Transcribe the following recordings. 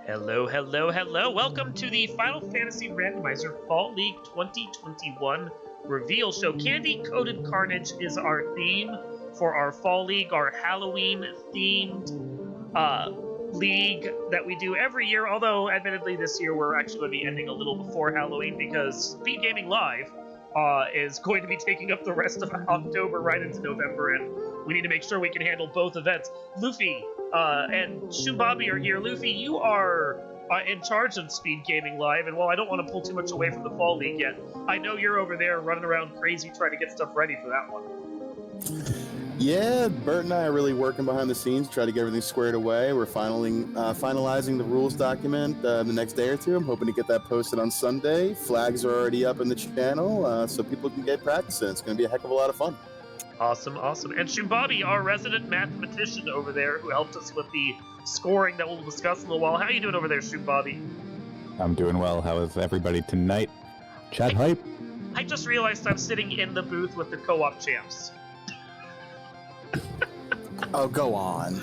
Hello, hello, hello. Welcome to the Final Fantasy Randomizer Fall League 2021 reveal show. Candy Coated Carnage is our theme for our Fall League, our Halloween-themed league that we do every year. Although, admittedly, this year we're actually going to be ending a little before Halloween because Speed Gaming Live is going to be taking up the rest of October right into November, and we need to make sure we can handle both events. Luffy and Shumbabi are here. Luffy, you are in charge of Speed Gaming Live, and while I don't want to pull too much away from the Fall League yet, I know you're over there running around crazy trying to get stuff ready for that one. Yeah, Bert and I are really working behind the scenes to try to get everything squared away. We're finalizing the rules document the next day or two. I'm hoping to get that posted on Sunday. Flags are already up in the channel, so people can get practicing. It's going to be a heck of a lot of fun. Awesome, awesome. And Shumbabi, our resident mathematician over there, who helped us with the scoring that we'll discuss in a little while. How are you doing over there, Shumbabi? I'm doing well. How is everybody tonight? Chat hype? I just realized I'm sitting in the booth with the co-op champs. Oh, go on.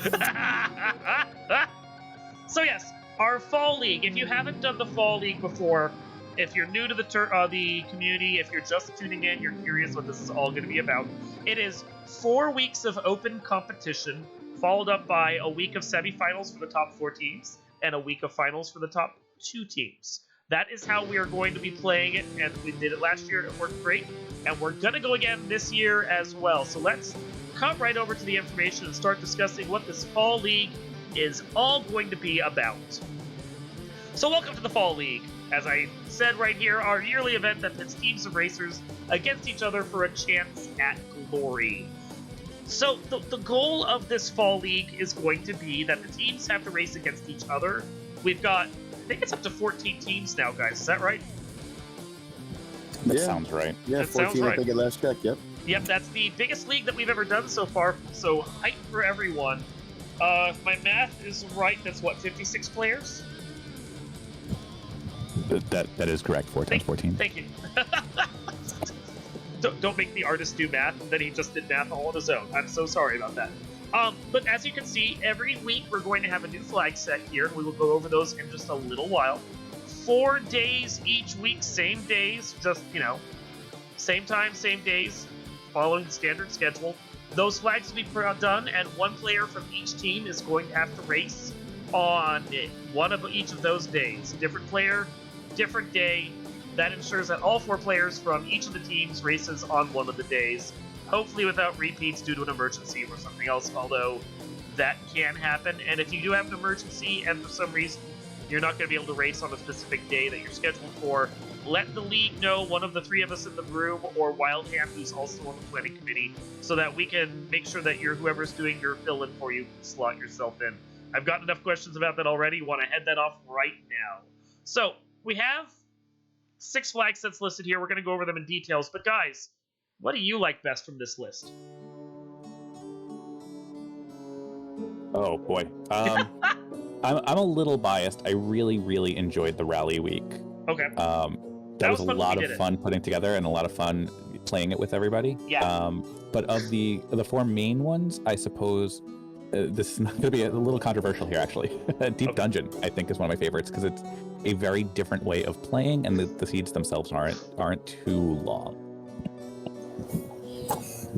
So yes, our Fall League. If you haven't done the Fall League before, if you're new to the community, if you're just tuning in, you're curious what this is all going to be about, it is 4 weeks of open competition, followed up by a week of semifinals for the top 4 teams, and a week of finals for the top 2 teams. That is how we are going to be playing it, and we did it last year, and it worked great, and we're going to go again this year as well. So let's come right over to the information and start discussing what this Fall League is all going to be about. So welcome to the Fall League. As I said right here, our yearly event that pits teams of racers against each other for a chance at glory. So the goal of this Fall League is going to be that the teams have to race against each other. We've got, I think it's up to 14 teams now, guys. Is that right? That sounds right. Yeah, that 14 sounds right. I think at last check, yep. Yep, that's the biggest league that we've ever done so far, so hype for everyone. If my math is right, that's what, 56 players? That is correct. 4 times 14. Thank you. Don't make the artist do math, and then he just did math all on his own. I'm so sorry about that. But as you can see, every week we're going to have a new flag set here. We will go over those in just a little while. 4 days each week, same days, just, same time, same days, following the standard schedule. Those flags will be done, and one player from each team is going to have to race on one of each of those days. Different player, different day. That ensures that all 4 players from each of the teams races on one of the days, hopefully without repeats due to an emergency or something else, although that can happen. And if you do have an emergency and for some reason you're not going to be able to race on a specific day that you're scheduled for, let the league know, one of the 3 of us in the room, or Wildhand, who's also on the planning committee, so that we can make sure that whoever's doing your fill-in for you can slot yourself in. I've gotten enough questions about that already. Want to head that off right now. So, we have 6 flag sets listed here. We're going to go over them in details. But guys, what do you like best from this list? Oh, boy. I'm a little biased. I really, really enjoyed the rally week. Okay. That was a lot of fun putting together and a lot of fun playing it with everybody. Yeah. But of the 4 main ones, I suppose this is not going to be a little controversial here, actually. Deep Dungeon, I think, is one of my favorites because it's a very different way of playing, and the seeds themselves aren't too long.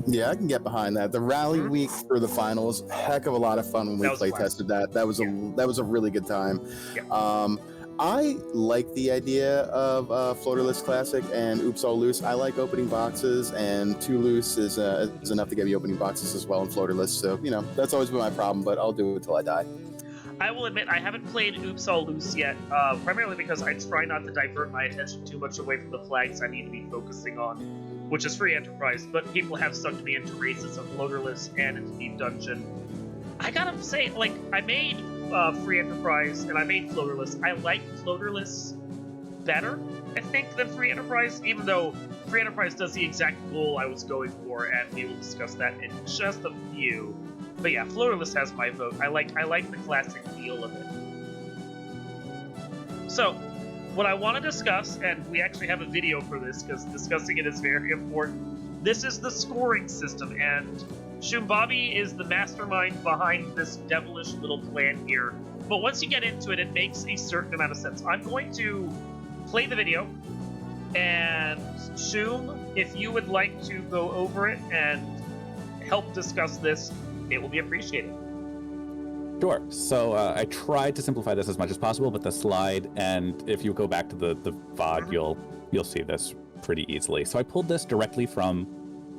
Yeah, I can get behind that. The rally week for the finals, heck of a lot of fun when we play tested that. That was a really good time. Yeah. I like the idea of Floaterless Classic and Oops All Loose. I like opening boxes, and 2 loose is enough to get me opening boxes as well in Floaterless. So, that's always been my problem, but I'll do it till I die. I will admit, I haven't played Oops All Loose yet, primarily because I try not to divert my attention too much away from the flags I need to be focusing on, which is Free Enterprise, but people have sucked me into races of Floaterless and into Deep Dungeon. I gotta say, I made Free Enterprise and I made Floaterless. I like Floaterless better, I think, than Free Enterprise, even though Free Enterprise does the exact goal I was going for, and we will discuss that in just a few. But yeah, Floaterless has my vote. I like the classic feel of it. So, what I want to discuss, and we actually have a video for this because discussing it is very important, this is the scoring system, and Shumbabi is the mastermind behind this devilish little plan here. but once you get into it, it makes a certain amount of sense. I'm going to play the video, and Shoom, if you would like to go over it and help discuss this, it will be appreciated. Sure. So I tried to simplify this as much as possible, but the slide, and if you go back to the VOD, you'll see this pretty easily. So I pulled this directly from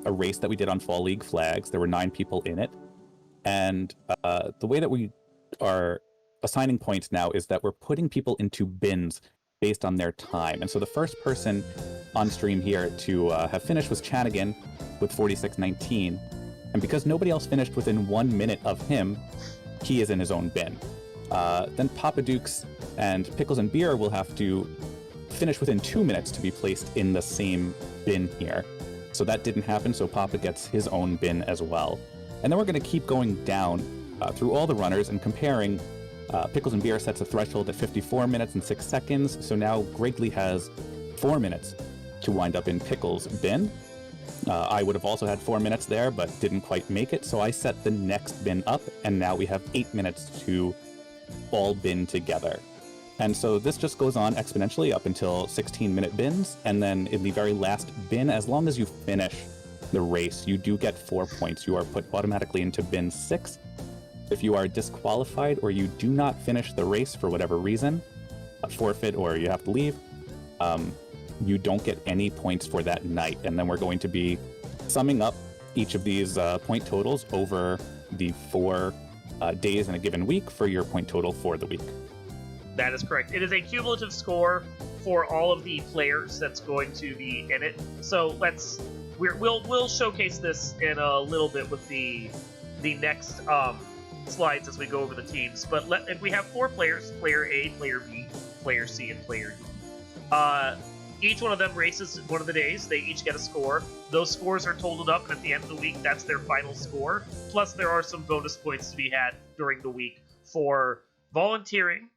a race that we did on Fall League Flags. There were 9 people in it. And the way that we are assigning points now is that we're putting people into bins based on their time. And so the first person on stream here to have finished was Chanigan with 46:19. And because nobody else finished within 1 minute of him, he is in his own bin. Then Papa Dukes and Pickles and Beer will have to finish within 2 minutes to be placed in the same bin here. So that didn't happen, so Papa gets his own bin as well. And then we're going to keep going down through all the runners and comparing. Pickles and Beer sets a threshold at 54 minutes and 6 seconds, so now Gregley has 4 minutes to wind up in Pickles' bin. I would have also had 4 minutes there, but didn't quite make it, so I set the next bin up, and now we have 8 minutes to all bin together. And so this just goes on exponentially up until 16-minute bins, and then in the very last bin, as long as you finish the race, you do get 4 points. You are put automatically into bin 6. If you are disqualified or you do not finish the race for whatever reason, a forfeit or you have to leave, you don't get any points for that night. And then we're going to be summing up each of these point totals over the 4 days in a given week for your point total for the week. That is correct. It is a cumulative score for all of the players that's going to be in it. So we'll showcase this in a little bit with the next slides as we go over the teams. But if we have 4 players, player A, player B, player C, and player D. Each one of them races one of the days. They each get a score. Those scores are totaled up, and at the end of the week, that's their final score. Plus, there are some bonus points to be had during the week for volunteering.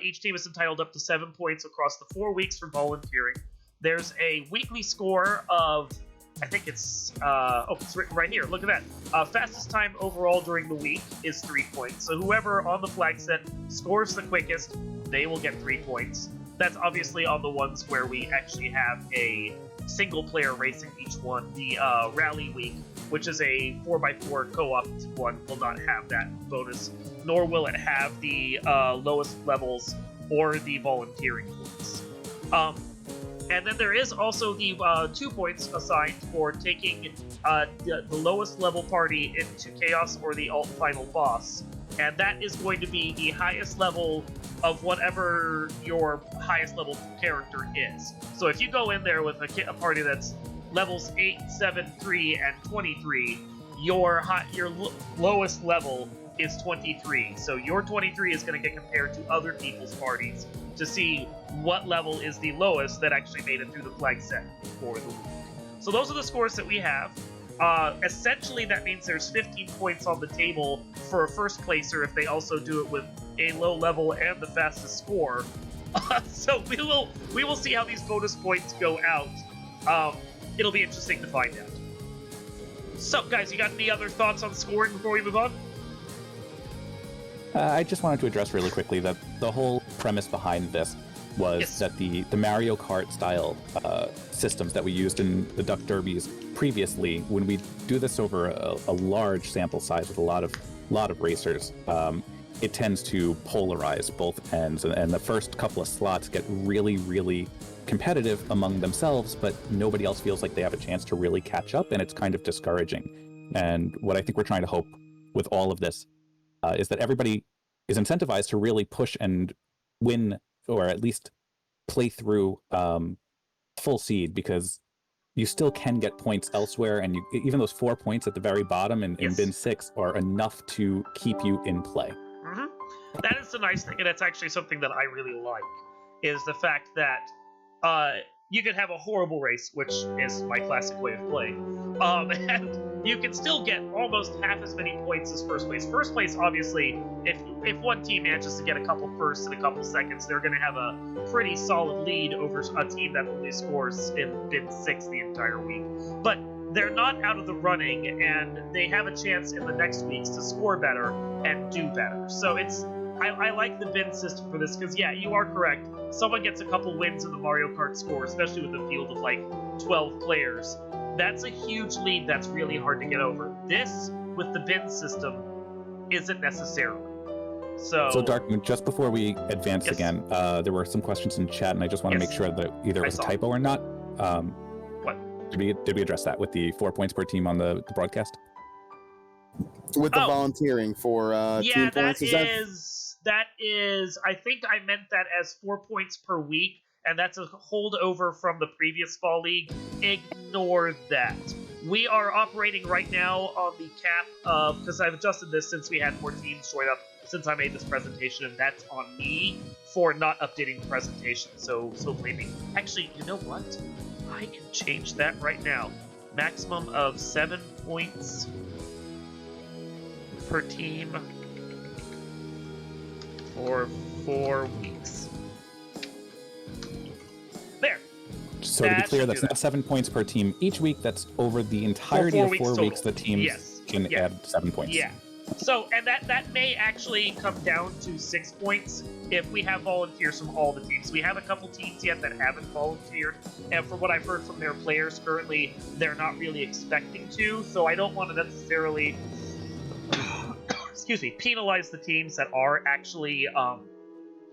Each team is entitled up to 7 points across the 4 weeks for volunteering. There's a weekly score of, I think it's written right here. Look at that. Fastest time overall during the week is 3 points. So whoever on the flag set scores the quickest, they will get 3 points. That's obviously on the ones where we actually have a single player racing each one. The rally week, which is a 4x4 co-op one, will not have that bonus, nor will it have the lowest levels or the volunteering points. And then there is also the 2 points assigned for taking the lowest level party into Chaos or the final boss. And that is going to be the highest level of whatever your highest level character is. So if you go in there with a party that's levels 8, 7, 3, and 23, your lowest level is 23. So your 23 is going to get compared to other people's parties to see what level is the lowest that actually made it through the flag set for the week. So those are the scores that we have. Essentially, that means there's 15 points on the table for a first placer if they also do it with a low level and the fastest score. So we will see how these bonus points go out. It'll be interesting to find out. So, guys, you got any other thoughts on scoring before we move on? I just wanted to address really quickly that the whole premise behind this was that the Mario Kart style systems that we used in the Duck Derbies previously, when we do this over a large sample size with a lot of racers, it tends to polarize both ends, and the first couple of slots get really, really competitive among themselves, but nobody else feels like they have a chance to really catch up, and it's kind of discouraging. And what I think we're trying to hope with all of this is that everybody is incentivized to really push and win, or at least play through full seed, because you still can get points elsewhere, and even those 4 points at the very bottom in bin 6 are enough to keep you in play. Mm-hmm. That is the nice thing, and it's actually something that I really like, is the fact that you can have a horrible race, which is my classic way of playing, and you can still get almost half as many points as first place. First place, obviously, if one team manages to get a couple firsts in a couple seconds, they're going to have a pretty solid lead over a team that only scores in bin 6 the entire week. But they're not out of the running, and they have a chance in the next weeks to score better and do better. So it's I like the bin system for this because, yeah, you are correct. Someone gets a couple wins in the Mario Kart score, especially with a field of like 12 players. That's a huge lead that's really hard to get over. This, with the bin system, isn't necessarily. So Darkmoon, just before we advance Yes. again, there were some questions in chat, and I just want to Yes. make sure that either it was a typo or not. What? Did we address that with the 4 points per team on the broadcast? With the volunteering for team points, that is. I think I meant that as 4 points per week, and that's a holdover from the previous fall league. Ignore that. We are operating right now on the cap of, because I've adjusted this since we had more teams join up since I made this presentation, and that's on me for not updating the presentation. So blame me. Actually, you know what? I can change that right now. Maximum of 7 points per team for 4 weeks. There. So to be clear, that's not 7 points per team each week. That's over the entirety of 4 weeks. The teams can add 7 points. Yeah. So, and that may actually come down to 6 points if we have volunteers from all the teams. We have a couple teams yet that haven't volunteered, and from what I've heard from their players currently, they're not really expecting to, so I don't want to necessarily penalize the teams that are actually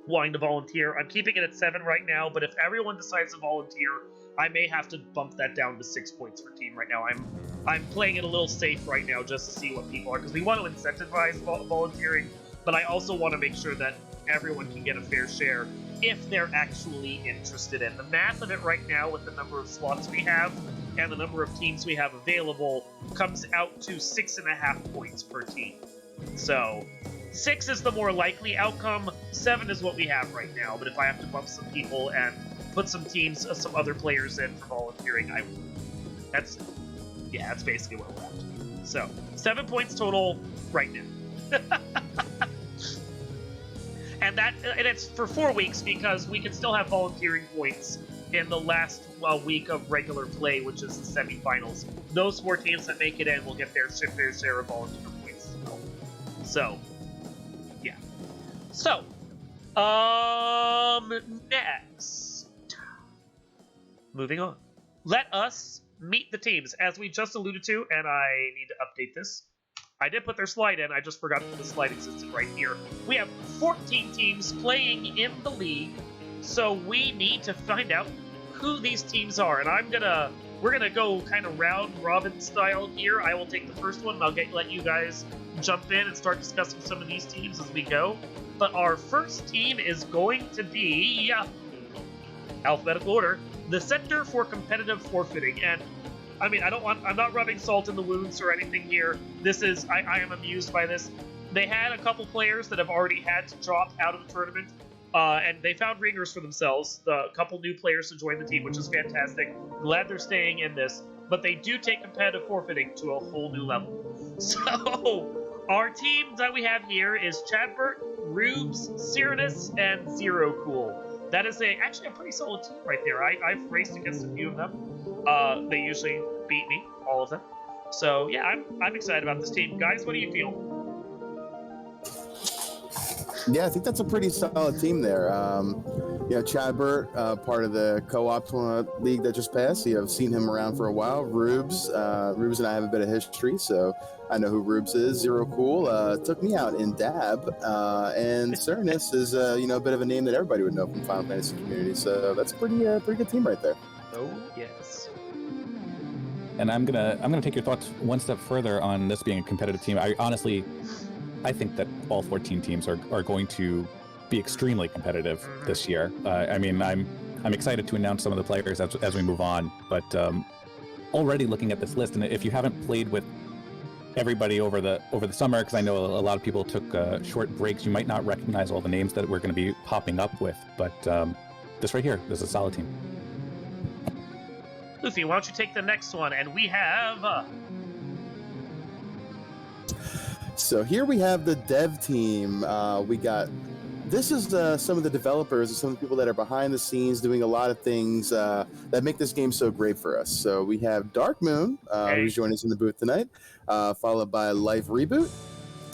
wanting to volunteer. I'm keeping it at 7 right now, but if everyone decides to volunteer, I may have to bump that down to 6 points per team right now. I'm playing it a little safe right now just to see what people are, because we want to incentivize volunteering, but I also want to make sure that everyone can get a fair share if they're actually interested in. The math of it right now with the number of slots we have and the number of teams we have available comes out to 6.5 points per team. So 6 is the more likely outcome, 7 is what we have right now, but if I have to bump some people and put some teams, some other players in for volunteering, that's basically where we're at. So 7 points total right now. and it's for 4 weeks because we can still have volunteering points in the last week of regular play, which is the semifinals. Those 4 teams that make it in will get their share of volunteer points as well. So, yeah. So, next. Moving on. Let us meet the teams. As we just alluded to, and I need to update this. I did put their slide in, I just forgot that the slide existed right here. We have 14 teams playing in the league, so we need to find out who these teams are. And we're gonna go kind of round robin style here. I will take the first one, and I'll let you guys jump in and start discussing some of these teams as we go. But our first team is going to be, alphabetical order, the Center for Competitive Forfeiting. And I mean, I'm not rubbing salt in the wounds or anything here. This is, I am amused by this. They had a couple players that have already had to drop out of the tournament, and they found ringers for themselves. A couple new players to join the team, which is fantastic. Glad they're staying in this. But they do take competitive forfeiting to a whole new level. So, our team that we have here is Chadbert, Rubes, Cyrinus, and Zero Cool. That is actually a pretty solid team right there. I've raced against a few of them. They usually beat me, all of them. So yeah, I'm excited about this team. Guys, what do you feel? Yeah, I think that's a pretty solid team there. Chadbert, part of the co-op league that just passed. I've seen him around for a while. Rubes and I have a bit of history, so I know who Rubes is. Zero Cool took me out in Dab, and Cyrinus is a bit of a name that everybody would know from Final Fantasy community. So that's a pretty good team right there. Oh yes. And I'm gonna take your thoughts one step further on this being a competitive team. I think that all 14 teams are going to be extremely competitive this year. I'm excited to announce some of the players as we move on. But already looking at this list, and if you haven't played with everybody over the summer, because I know a lot of people took short breaks, you might not recognize all the names that we're going to be popping up with. But this right here, this is a solid team. Luffy, why don't you take the next one? And we have... So here we have the dev team. This is some of the developers and some of the people that are behind the scenes doing a lot of things that make this game so great for us. So we have Darkmoon, who's joining us in the booth tonight, followed by Life Reboot,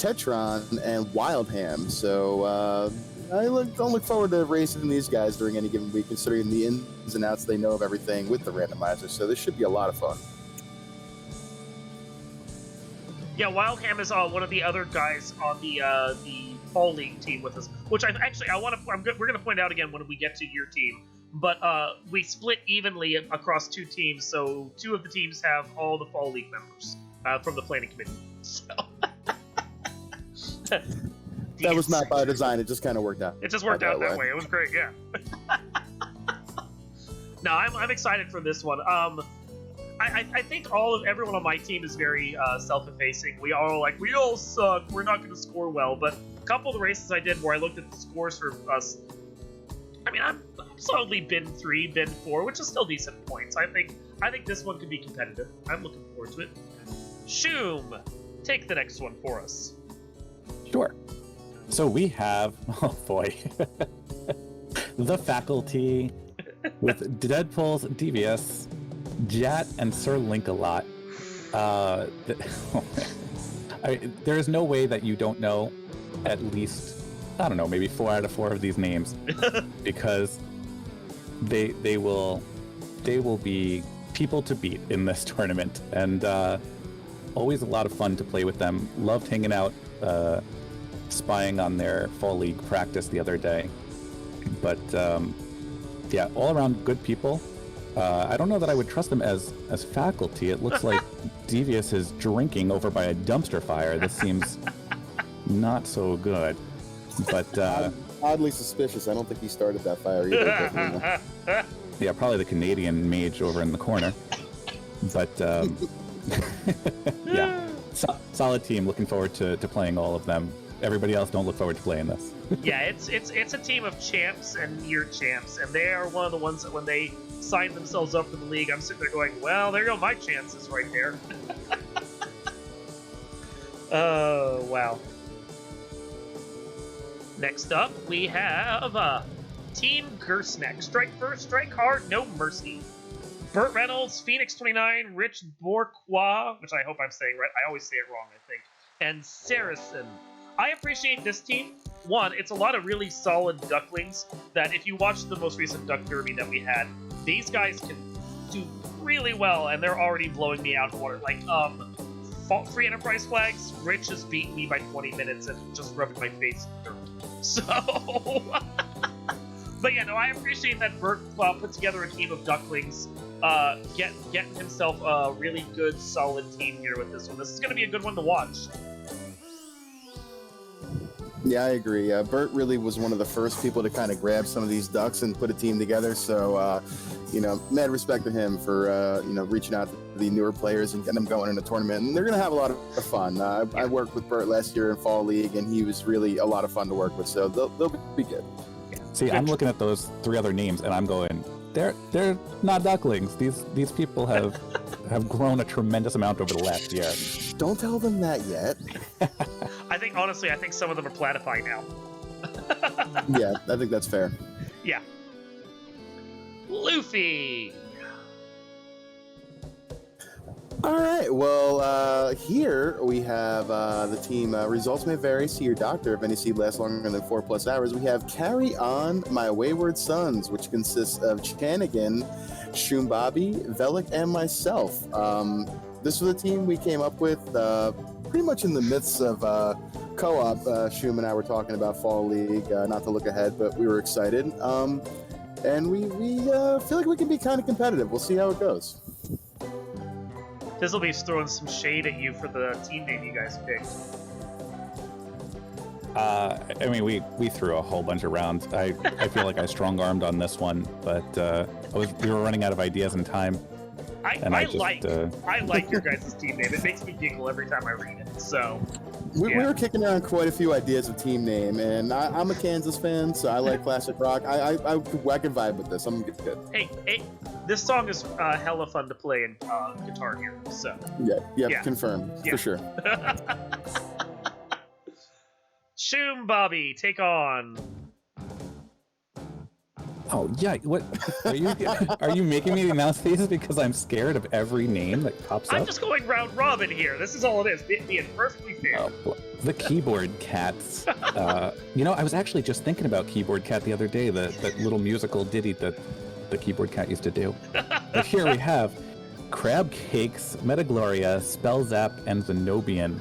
Tetron and Wildham. So don't look forward to racing these guys during any given week, considering the ins and outs they know of everything with the randomizer. So this should be a lot of fun. Yeah, Wildham is one of the other guys on the Fall League team with us, which we're going to point out again when we get to your team. But we split evenly across 2 teams, so 2 of the teams have all the Fall League members from the planning committee. So that was not by design; it just kind of worked out. It just worked out that way. It was great, yeah. No, I'm excited for this one. I think everyone on my team is very self-effacing. We all suck. We're not going to score well. But a couple of the races I did where I looked at the scores for us, I mean, I'm solidly bin 3, bin 4, which is still decent points. I think this one could be competitive. I'm looking forward to it. Shoom, take the next one for us. Sure. So we have, oh boy, the faculty with Deadpool's Devious, Jat, and Sir Link-a-Lot. There is no way that you don't know at least, I don't know, maybe 4 out of 4 of these names, because they will be people to beat in this tournament, and always a lot of fun to play with them. Loved hanging out, spying on their Fall League practice the other day. But yeah, all around good people. I don't know that I would trust them as faculty. It looks like Devious is drinking over by a dumpster fire. This seems not so good. But oddly suspicious. I don't think he started that fire either. Yeah, probably the Canadian mage over in the corner. But yeah, solid team. Looking forward to playing all of them. Everybody else, don't look forward to playing this. Yeah, it's a team of champs and near champs, and they are one of the ones that when they sign themselves up for the league, I'm sitting there going, well, there go my chances right there. Oh, wow. Next up, we have Team Gersneck. Strike first, strike hard, no mercy. Burt Reynolds, Phoenix29, Rich Bourquois, which I hope I'm saying right. I always say it wrong, I think. And Saracen. I appreciate this team. One, it's a lot of really solid ducklings that if you watch the most recent Duck Derby that we had, these guys can do really well, and they're already blowing me out of water. Like, Free Enterprise Flags, Rich has beaten me by 20 minutes and just rubbing my face in dirt. So, but yeah, no, I appreciate that Bert put together a team of ducklings, getting himself a really good, solid team here with this one. This is going to be a good one to watch. Yeah, I agree. Bert really was one of the first people to kind of grab some of these ducks and put a team together. So, mad respect to him for, reaching out to the newer players and getting them going in a tournament. And they're going to have a lot of fun. I worked with Bert last year in Fall League, and he was really a lot of fun to work with. So they'll be good. See, I'm looking at those 3 other names, and I'm going, they're not ducklings. These people have grown a tremendous amount over the last year. Don't tell them that yet. I think some of them are platypi now. Yeah, I think that's fair. Yeah. Luffy! All right, well, here we have the team. Results may vary. See your doctor if any seed lasts longer than 4+ hours. We have Carry On My Wayward Sons, which consists of Chanigan, Shumbabi, Velik, and myself. This was a team we came up with pretty much in the midst of co-op. Shum and I were talking about Fall League, not to look ahead, but we were excited. And we feel like we can be kind of competitive. We'll see how it goes. This'll throwing some shade at you for the team name you guys picked. I mean, we threw a whole bunch around. I feel like I strong-armed on this one, but we were running out of ideas and time. I like your guys' team name. It makes me giggle every time I read it. So we were kicking around quite a few ideas of team name, and I'm a Kansas fan, so I like classic rock. I can vibe with this. I'm good. Hey, this song is hella fun to play in Guitar Hero. So yeah, confirmed for sure. Shoom Bobby, take on. Oh yeah, what are you making me announce these because I'm scared of every name that pops up? I'm just going round robin here. This is all it is. Being perfectly fair. Oh, the keyboard cats. You know, I was actually just thinking about Keyboard Cat the other day, that little musical ditty that the Keyboard Cat used to do. But here we have Crab Cakes, Metagloria, Spellzap, and Zenobian.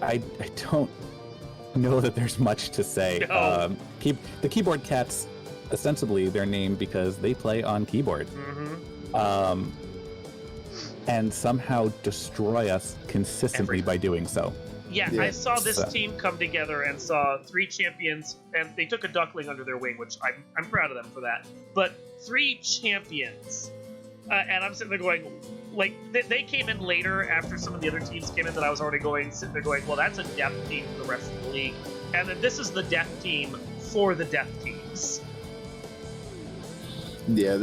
I don't know that there's much to say. No. The Keyboard Cats, ostensibly, they're named because they play on keyboard. Mm-hmm. And somehow destroy us consistently by doing so. Yeah, I saw this team come together and saw 3 champions, and they took a duckling under their wing, which I'm proud of them for that. But 3 champions, and I'm sitting there going, like, they came in later after some of the other teams came in that I was already sitting there going, well, that's a depth team for the rest of the league. And then this is the depth team for the depth teams. Yeah,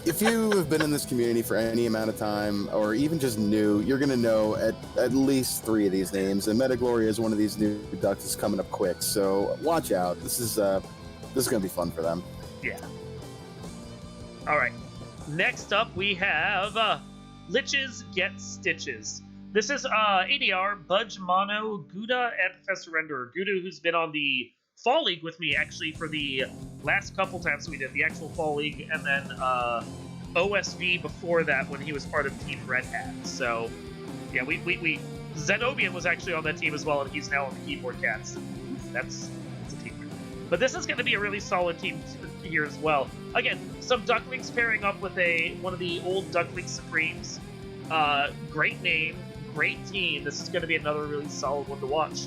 if you have been in this community for any amount of time, or even just new, you're going to know at least 3 of these names. And Metagloria is one of these new ducks that's coming up quick. So watch out. This is going to be fun for them. Yeah. All right. Next up, we have Liches Get Stitches. This is ADR, Budge Mono, Gouda, and Professor Renderer. Gouda, who's been on the Fall League with me, actually, for the last couple times we did the actual Fall League, and then OSV before that when he was part of Team Red Hat. So, yeah, we Zenobian was actually on that team as well, and he's now on the Keyboard Cats. That's a team. But this is going to be a really solid team here as well. Again, some Ducklings pairing up with one of the old Duckling Supremes. Great name, great team. This is going to be another really solid one to watch.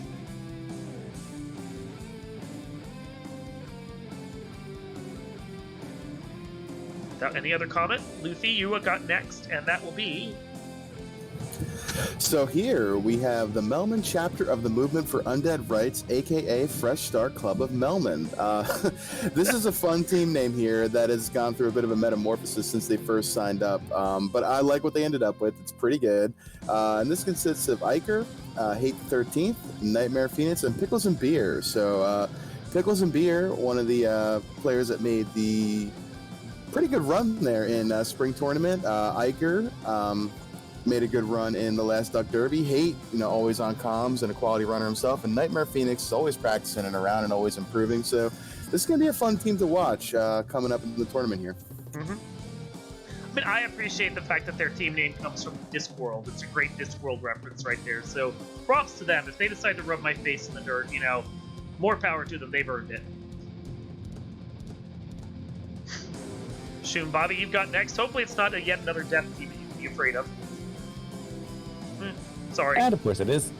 Without any other comment, Luffy, you got next, and that will be... So here we have the Melman chapter of the Movement for Undead Rights, aka Fresh Start Club of Melman. This is a fun team name here that has gone through a bit of a metamorphosis since they first signed up, but I like what they ended up with. It's pretty good. And this consists of Iker, Hate the 13th, Nightmare Phoenix, and Pickles and Beer. So Pickles and Beer, one of the players that made the pretty good run there in spring tournament. Iker made a good run in the last Duck Derby. Hate, always on comms and a quality runner himself. And Nightmare Phoenix is always practicing and around and always improving. So this is going to be a fun team to watch coming up in the tournament here. Mm-hmm. I mean, I appreciate the fact that their team name comes from Discworld. It's a great Discworld reference right there. So props to them. If they decide to rub my face in the dirt, more power to them. They've earned it. Shoon, Bobby, you've got next. Hopefully it's not yet another death team that you can be afraid of. Sorry. And of course it is.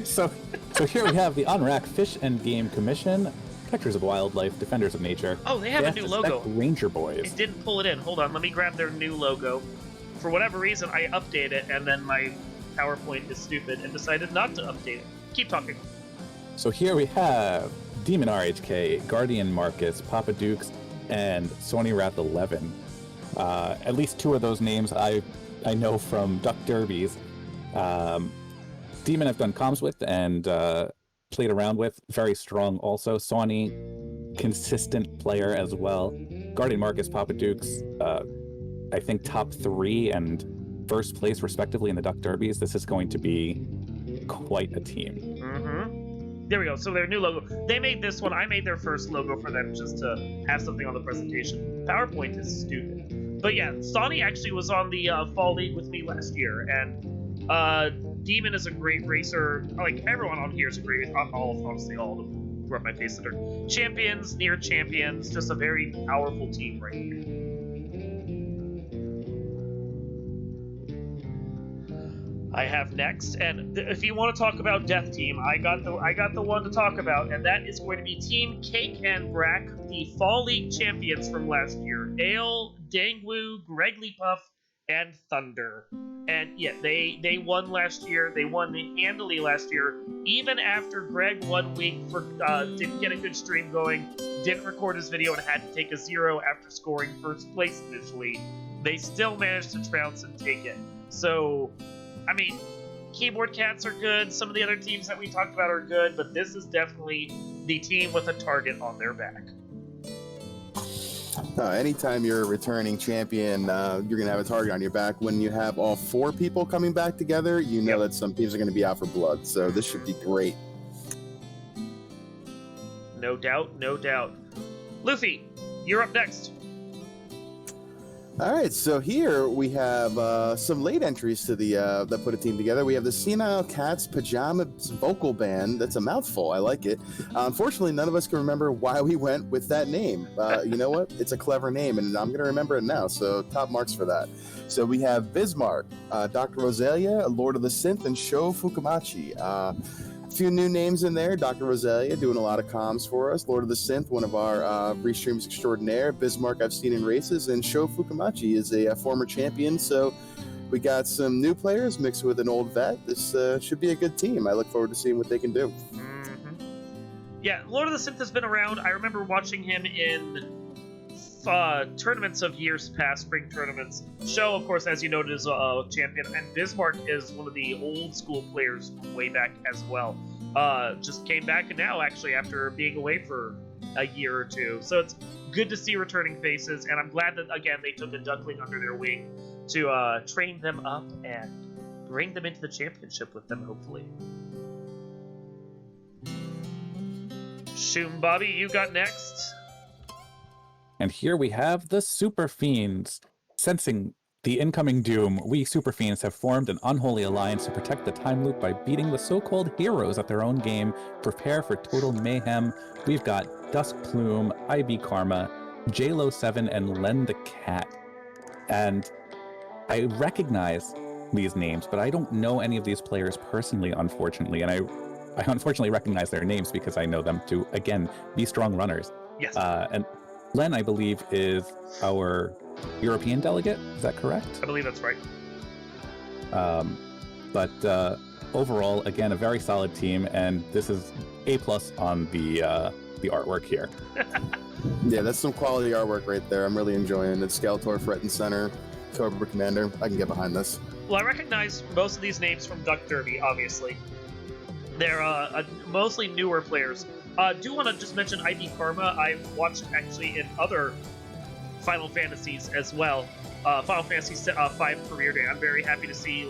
So here we have the Unrack Fish and Game Commission, Protectors of Wildlife, Defenders of Nature. Oh, they have a new logo. Ranger Boys. It didn't pull it in. Hold on, let me grab their new logo. For whatever reason, I updated it, and then my PowerPoint is stupid and decided not to update it. Keep talking. So here we have Demon RHK, Guardian Marcus, Papa Dukes, and Sony Wrath 11. At least 2 of those names I know from Duck Derbies. Demon I've done comms with and played around with. Very strong also. Sony, consistent player as well. Guardian Marcus, Papa Dukes, I think top 3 and first place respectively in the Duck Derbies. This is going to be quite a team. Mm-hmm. There we go. So their new logo. They made this one. I made their first logo for them just to have something on the presentation. PowerPoint is stupid. But yeah, Sony actually was on the Fall League with me last year, and Demon is a great racer. Like, everyone on here is a great racer. Honestly, all of them rub my face that are champions, near champions. Just a very powerful team right here. I have next, and if you want to talk about Death Team, I got the one to talk about, and that is going to be Team Cake and Brack, the Fall League champions from last year. Ale, Dangwoo, Greglypuff, and Thunder. And yeah, they won last year. They won handily last year, even after Greg 1 week didn't get a good stream going, didn't record his video, and had to take a 0 after scoring first place initially. They still managed to trounce and take it. So, I mean, Keyboard Cats are good. Some of the other teams that we talked about are good, but this is definitely the team with a target on their back. Anytime you're a returning champion, you're going to have a target on your back. When you have all 4 people coming back together, you know that some teams are going to be out for blood. So this should be great. No doubt, no doubt. Luffy, you're up next. All right, so here we have some late entries to the that put a team together. We have the Senile Cats Pajamas Vocal Band. That's a mouthful. I like it. Unfortunately, none of us can remember why we went with that name. You know what? It's a clever name, and I'm going to remember it now, so top marks for that. So we have Bismarck, Dr. Rosalia, Lord of the Synth, and Sho Fukumachi. A few new names in there. Dr. Rosalia doing a lot of comms for us. Lord of the Synth, one of our restreams extraordinaire. Bismarck I've seen in races, and Sho Fukumachi is a former champion. So we got some new players mixed with an old vet. This should be a good team. I look forward to seeing what they can do. Mm-hmm. Yeah, Lord of the Synth has been around. I remember watching him in tournaments of years past, spring tournaments. Sho, of course, as you noted, is a champion, and Bismarck is one of the old school players way back as well. Just came back now, actually, after being away for a year or two. So it's good to see returning faces, and I'm glad that, again, they took a duckling under their wing to train them up and bring them into the championship with them, hopefully. Shoom Bobby, you got next. And here we have the Super Fiends. Sensing the incoming doom, we Super Fiends have formed an unholy alliance to protect the time loop by beating the so-called heroes at their own game. Prepare for total mayhem. We've got Dusk Plume, IB Karma, JLo7, and Len the Cat. And I recognize these names, but I don't know any of these players personally, unfortunately. And I unfortunately recognize their names because I know them to, again, be strong runners. Yes. And Len, I believe, is our European delegate. Is that correct? I believe that's right. But overall, again, a very solid team, and this is A+ on the artwork here. Yeah, that's some quality artwork right there. I'm really enjoying it. Skeletor, Front and Center, Cobra Commander. I can get behind this. Well, I recognize most of these names from Duck Derby, obviously. They're mostly newer players. Do want to just mention IB Karma. I've watched actually in other Final Fantasies as well. Final Fantasy 5 Career Day. I'm very happy to see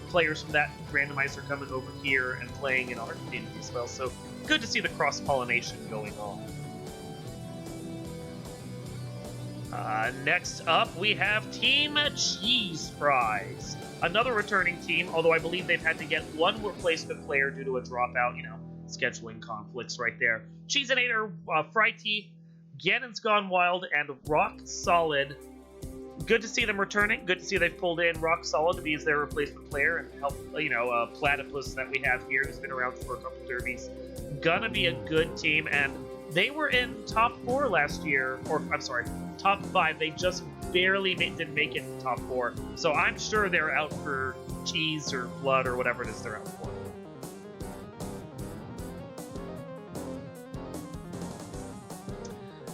players from that randomizer coming over here and playing in our community as well. So good to see the cross-pollination going on. Next up, we have Team Cheese Fries. Another returning team, although I believe they've had to get one replacement player due to a dropout, scheduling conflicts right there. Cheesinator, Fry Teeth, Ganon's Gone Wild, and Rock Solid. Good to see them returning. Good to see they've pulled in Rock Solid to be as their replacement player and help, Platypus that we have here who's been around for a couple derbies. Gonna be a good team, and they were in top 4 last year, or I'm sorry, top 5. They just barely didn't make it top 4. So I'm sure they're out for cheese or blood or whatever it is they're out for.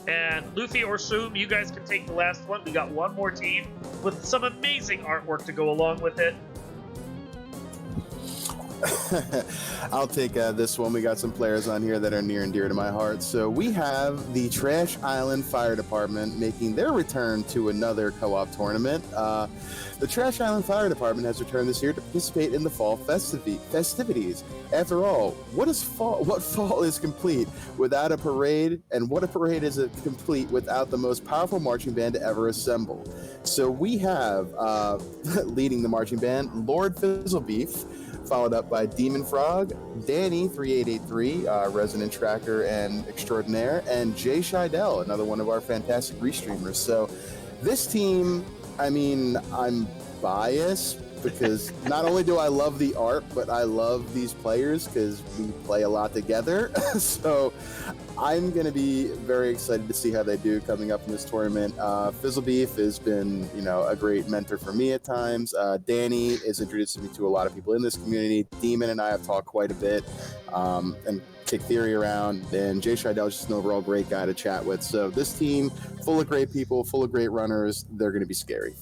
And Luffy or Zoom, you guys can take the last one. We got one more team with some amazing artwork to go along with it. I'll take this one. We got some players on here that are near and dear to my heart. So we have the Trash Island Fire Department making their return to another co-op tournament. The Trash Island Fire Department has returned this year to participate in the fall festivities. After all, what fall is complete without a parade, and what a parade is complete without the most powerful marching band to ever assemble. So we have leading the marching band, Lord Fizzlebeef, followed up by Demon Frog, Danny 3883, resident tracker and extraordinaire, and Jay Scheidel, another one of our fantastic restreamers. So this team, I'm biased because not only do I love the art, but I love these players because we play a lot together. So I'm going to be very excited to see how they do coming up in this tournament. Fizzlebeef has been, a great mentor for me at times. Danny is introducing me to a lot of people in this community. Demon and I have talked quite a bit and kick theory around. And Jay Scheidel is just an overall great guy to chat with. So this team, full of great people, full of great runners, they're going to be scary.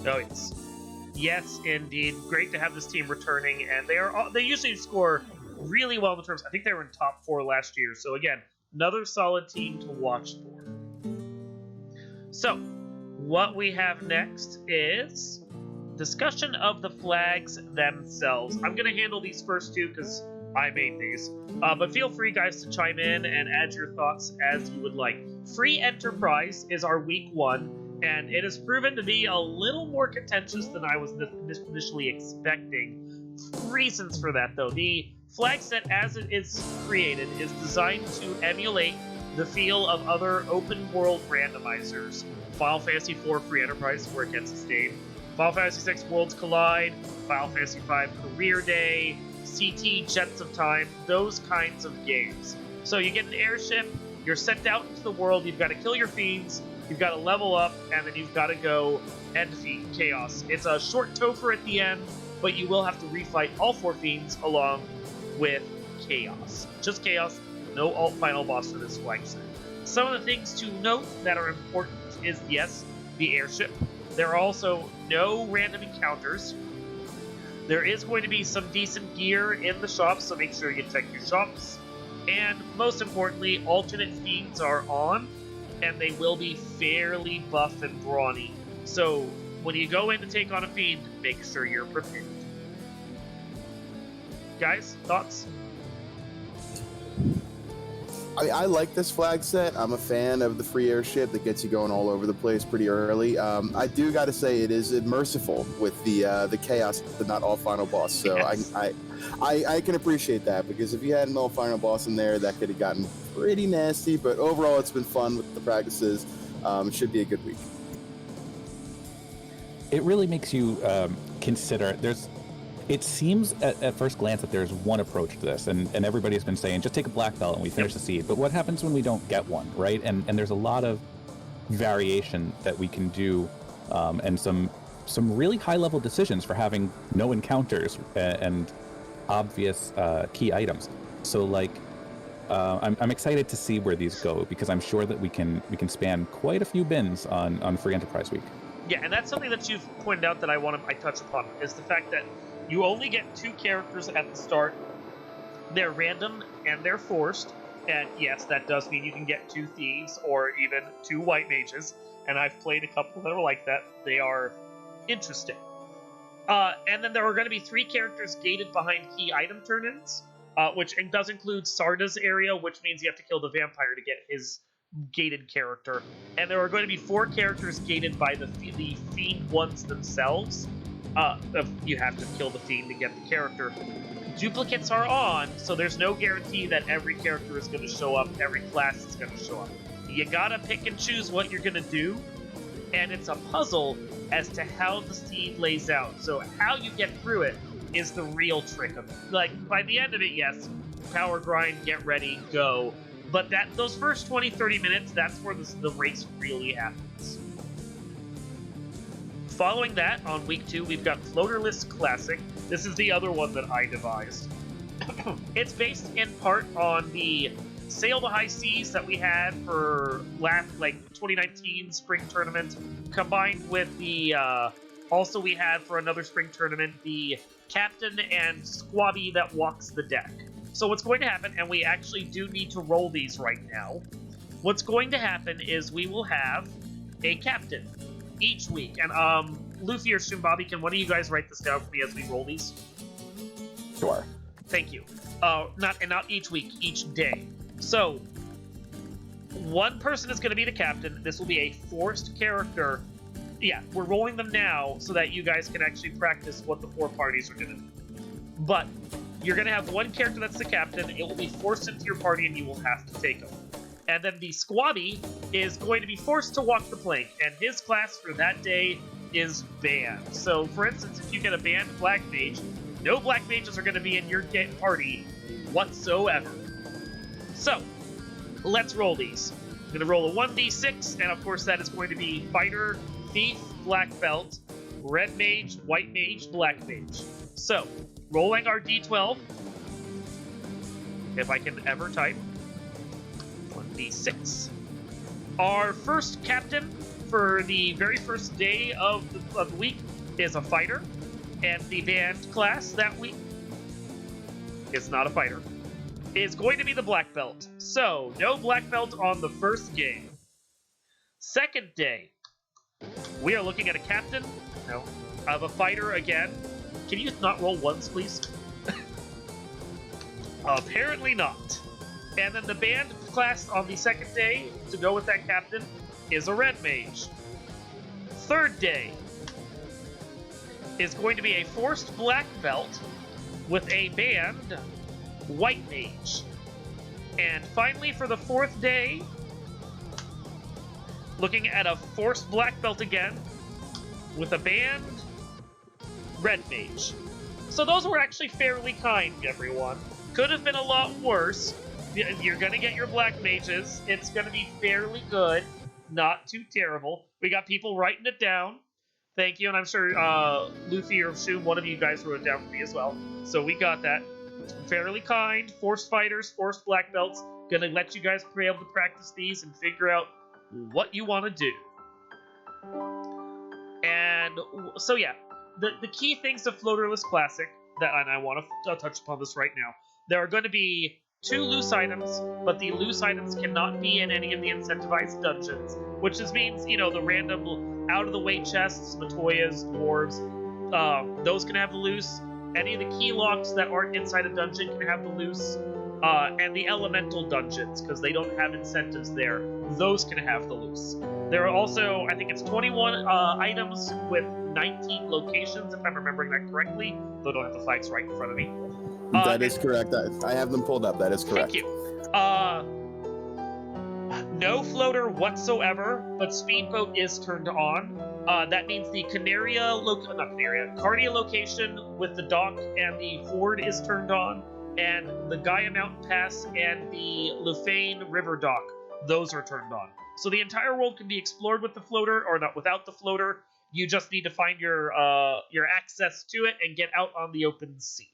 Oh, yes, indeed. Great to have this team returning, and they usually score really well in the terms. I think they were in top 4 last year. So again, another solid team to watch for. So, what we have next is discussion of the flags themselves. I'm going to handle these first two because I made these. But feel free, guys, to chime in and add your thoughts as you would like. Free Enterprise is our week 1, and it has proven to be a little more contentious than I was initially expecting. Reasons for that, though. The flag set as it is created is designed to emulate the feel of other open-world randomizers. Final Fantasy IV Free Enterprise, where it gets sustained. Final Fantasy VI Worlds Collide, Final Fantasy V Career Day, CT Jets of Time, those kinds of games. So you get an airship, you're sent out into the world, you've got to kill your fiends, you've got to level up, and then you've got to go and defeat Chaos. It's a short Topher at the end, but you will have to refight all 4 fiends along with Chaos. Just Chaos, no final boss for this flag set. Some of the things to note that are important is, yes, the airship. There are also no random encounters. There is going to be some decent gear in the shops, so make sure you check your shops. And most importantly, alternate fiends are on, and they will be fairly buff and brawny. So when you go in to take on a fiend, make sure you're prepared. Guys, thoughts? I like this flag set. I'm a fan of the free airship that gets you going all over the place pretty early. I do got to say it is merciful with the chaos, but not all final boss. So yes. I can appreciate that, because if you had an all final boss in there, that could have gotten pretty nasty. But overall, it's been fun with the practices. It should be a good week. It really makes you consider. It seems at first glance that there's one approach to this, and everybody's been saying, just take a black belt and we finish the seed. But what happens when we don't get one, right? And there's a lot of variation that we can do, and some really high-level decisions for having no encounters and obvious key items. So, like, I'm excited to see where these go, because I'm sure that we can span quite a few bins on Free Enterprise Week. Yeah, and that's something that you've pointed out that I touch upon, is the fact that you only get 2 characters at the start. They're random and they're forced. And yes, that does mean you can get 2 thieves or even 2 white mages. And I've played a couple that are like that. They are interesting. And then there are going to be 3 characters gated behind key item turn-ins, which does include Sarda's area, which means you have to kill the vampire to get his gated character. And there are going to be 4 characters gated by the fiend ones themselves. You have to kill the fiend to get the character. Duplicates are on, so there's no guarantee that every character is going to show up, every class is going to show up. You gotta pick and choose what you're going to do, and it's a puzzle as to how the seed lays out. So how you get through it is the real trick of it. Like, by the end of it, yes, power grind, get ready, go. But those first 20-30 minutes, that's where the race really happens. Following that, on week 2, we've got Floaterless Classic. This is the other one that I devised. It's based in part on the Sail the High Seas that we had for 2019 spring tournament, combined with the also we had for another spring tournament the Captain and Squabby that walks the deck. So what's going to happen, and we actually do need to roll these right now. What's going to happen is we will have a captain each week, and Luffy or Shumbabi, can one of you guys write this down for me as we roll these? Sure. Thank you. Not each week, each day. So, one person is going to be the captain. This will be a forced character. Yeah, we're rolling them now so that you guys can actually practice what the 4 parties are going to do. But you're going to have one character that's the captain. It will be forced into your party, and you will have to take him. And then the Squabby is going to be forced to walk the plank, and his class for that day is banned. So, for instance, if you get a banned Black Mage, no Black Mages are going to be in your party whatsoever. So, let's roll these. I'm going to roll a 1d6, and of course that is going to be Fighter, Thief, Black Belt, Red Mage, White Mage, Black Mage. So, rolling our d12, if I can ever type. 1d6. Our first captain for the very first day of the week is a fighter, and the banned class that week is not a fighter, is going to be the black belt. So, no black belt on the first game. Second day, we are looking at a captain, of a fighter again. Can you not roll ones, please? Apparently not. And then the band class on the second day, to go with that captain, is a red mage. Third day is going to be a forced black belt with a band white mage. And finally, for the fourth day, looking at a forced black belt again with a band red mage. So those were actually fairly kind, everyone. Could have been a lot worse. You're going to get your black mages. It's going to be fairly good. Not too terrible. We got people writing it down. Thank you, and I'm sure Luffy or Shum, one of you guys wrote it down for me as well. So we got that. Fairly kind. Forced fighters, forced black belts. Going to let you guys be able to practice these and figure out what you want to do. And so yeah, the key things of Floaterless Classic, and I want to touch upon this right now. There are going to be 2 loose items, but the loose items cannot be in any of the incentivized dungeons, which just means, the random out-of-the-way chests, Matoyas, dwarves, those can have the loose. Any of the key locks that aren't inside a dungeon can have the loose. And the elemental dungeons, because they don't have incentives there, those can have the loose. There are also, I think it's 21 items with 19 locations, if I'm remembering that correctly, though I don't have the flags right in front of me. That is correct. I have them pulled up. That is correct. Thank you. No floater whatsoever, but speedboat is turned on. That means the Cardia location with the dock and the horde is turned on, and the Gaia Mountain Pass and the Lufane River Dock, those are turned on. So the entire world can be explored with the floater, or not without the floater. You just need to find your access to it and get out on the open sea.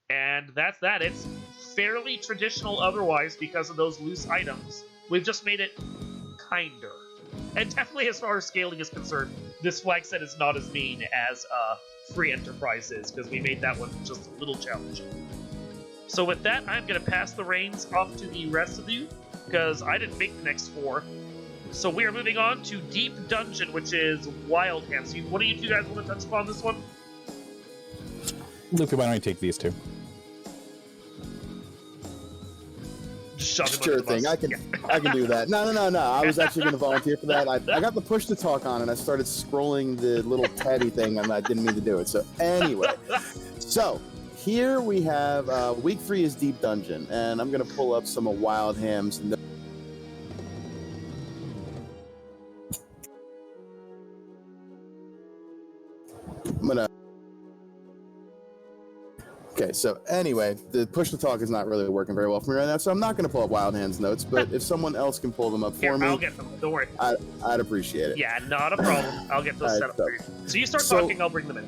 And that's that. It's fairly traditional otherwise because of those loose items. We've just made it kinder. And definitely as far as scaling is concerned, this flag set is not as mean as Free Enterprise is, because we made that one just a little challenging. So with that, I'm going to pass the reins off to the rest of you, because I didn't make the next 4. So we are moving on to Deep Dungeon, which is Wild Hands. What do you two guys want to touch upon this one? Luca, why don't you take these 2? Sure thing. I can do that. No. I was actually going to volunteer for that. I got the push to talk on, and I started scrolling the little tabby thing, and I didn't mean to do it. So anyway, here we have week 3 is Deep Dungeon, and I'm going to pull up some of Wild Ham's. Okay, so anyway, the push to talk is not really working very well for me right now, so I'm not going to pull up Wild Hand's notes, but if someone else can pull them up for me, I'll get them. Don't worry. I'd appreciate it. Yeah, not a problem. I'll get those set up for you. So you start talking, I'll bring them in.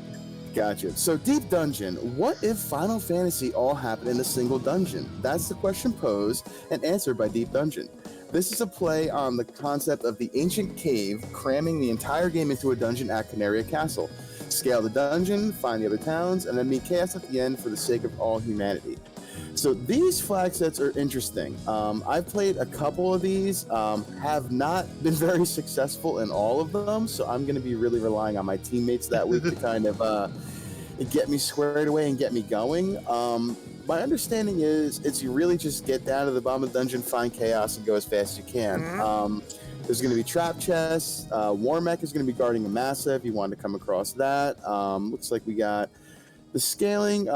Gotcha. So Deep Dungeon, what if Final Fantasy all happened in a single dungeon? That's the question posed and answered by Deep Dungeon. This is a play on the concept of the ancient cave cramming the entire game into a dungeon at Canaria Castle. Scale the dungeon, find the other towns, and then meet chaos at the end for the sake of all humanity. So these flag sets are interesting. I've played a couple of these, have not been very successful in all of them, so I'm going to be really relying on my teammates that week to kind of get me squared away and get me going. My understanding is you really just get down to the bottom of the dungeon, find chaos, and go as fast as you can. Mm-hmm. There's going to be trap chests. Warmech is going to be guarding a massa if you want to come across that. Looks like we got the scaling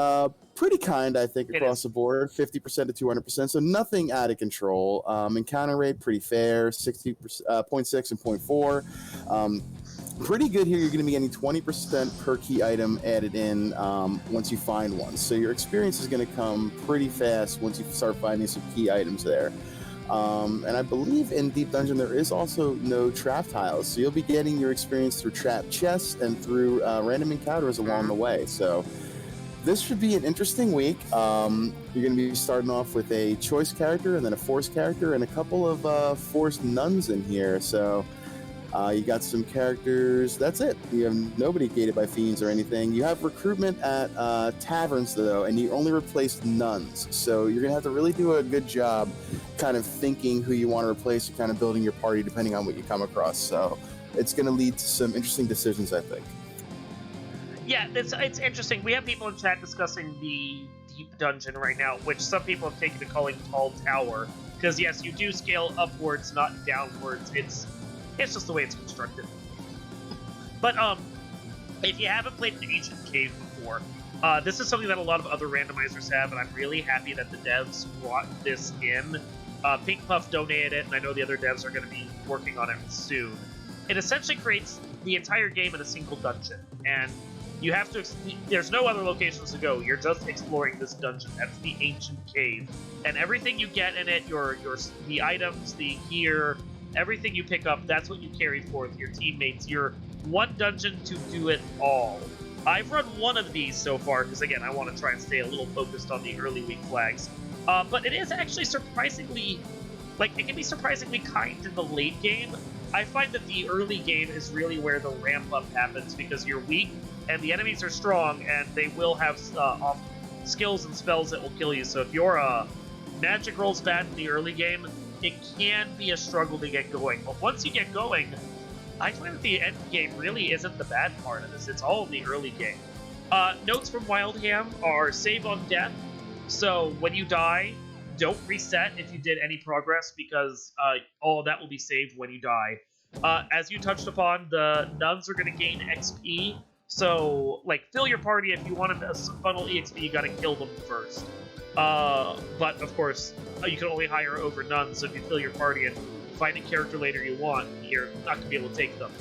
pretty kind, I think, across the board, 50% to 200%, so nothing out of control. Encounter rate, pretty fair, 0.6 and 0.4. Pretty good here. You're going to be getting 20% per key item added in once you find one. So your experience is going to come pretty fast once you start finding some key items there. And I believe in Deep Dungeon there is also no trap tiles, so you'll be getting your experience through trap chests and through random encounters along the way. So this should be an interesting week. You're going to be starting off with a choice character and then a forced character and a couple of forced nuns in here. So You got some characters. That's it. You have nobody gated by fiends or anything. You have recruitment at taverns, though, and you only replace nuns. So you're going to have to really do a good job kind of thinking who you want to replace and kind of building your party depending on what you come across. So it's going to lead to some interesting decisions, I think. Yeah, it's interesting. We have people in chat discussing the Deep Dungeon right now, which some people have taken to calling Tall Tower. Because, yes, you do scale upwards, not downwards. It's just the way it's constructed. But if you haven't played an Ancient Cave before, this is something that a lot of other randomizers have, and I'm really happy that the devs brought this in. Pink Puff donated it, and I know the other devs are going to be working on it soon. It essentially creates the entire game in a single dungeon, and you have to. There's no other locations to go. You're just exploring this dungeon. That's the Ancient Cave, and everything you get in it, the items, the gear, everything you pick up, that's what you carry forth. Your teammates. You're one dungeon to do it all. I've run one of these so far because again, I want to try and stay a little focused on the early week flags. But it is actually surprisingly, it can be surprisingly kind in the late game. I find that the early game is really where the ramp up happens because you're weak and the enemies are strong and they will have skills and spells that will kill you. So if your magic rolls bad in the early game, it can be a struggle to get going. But once you get going, I find that the end game really isn't the bad part of this. It's all in the early game. Notes from Wildham are save on death. So when you die, don't reset if you did any progress because all of that will be saved when you die. As you touched upon, the nuns are going to gain XP. So, fill your party. If you want to funnel EXP, you got to kill them first. But, of course, you can only hire over nuns, so if you fill your party and find a character later you want, you're not going to be able to take them.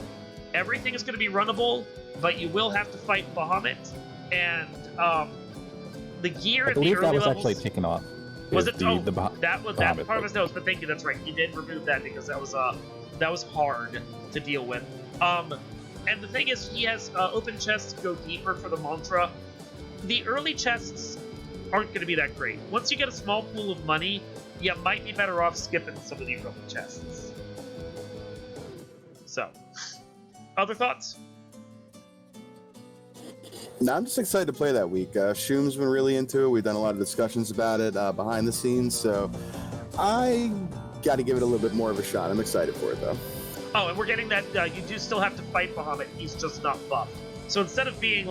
Everything is going to be runnable, but you will have to fight Bahamut, and the gear at the early levels... I believe that was actually taken off. Was it? That part of his notes, but thank you, that's right. He did remove that because that was hard to deal with. And the thing is, he has open chests to go deeper for the mantra. The early chests aren't going to be that great. Once you get a small pool of money, you might be better off skipping some of the early chests. So, other thoughts? No, I'm just excited to play that week. Shoom's been really into it. We've done a lot of discussions about it behind the scenes, so I got to give it a little bit more of a shot. I'm excited for it, though. Oh, and we're getting that you do still have to fight Bahamut. He's just not buffed. So instead of being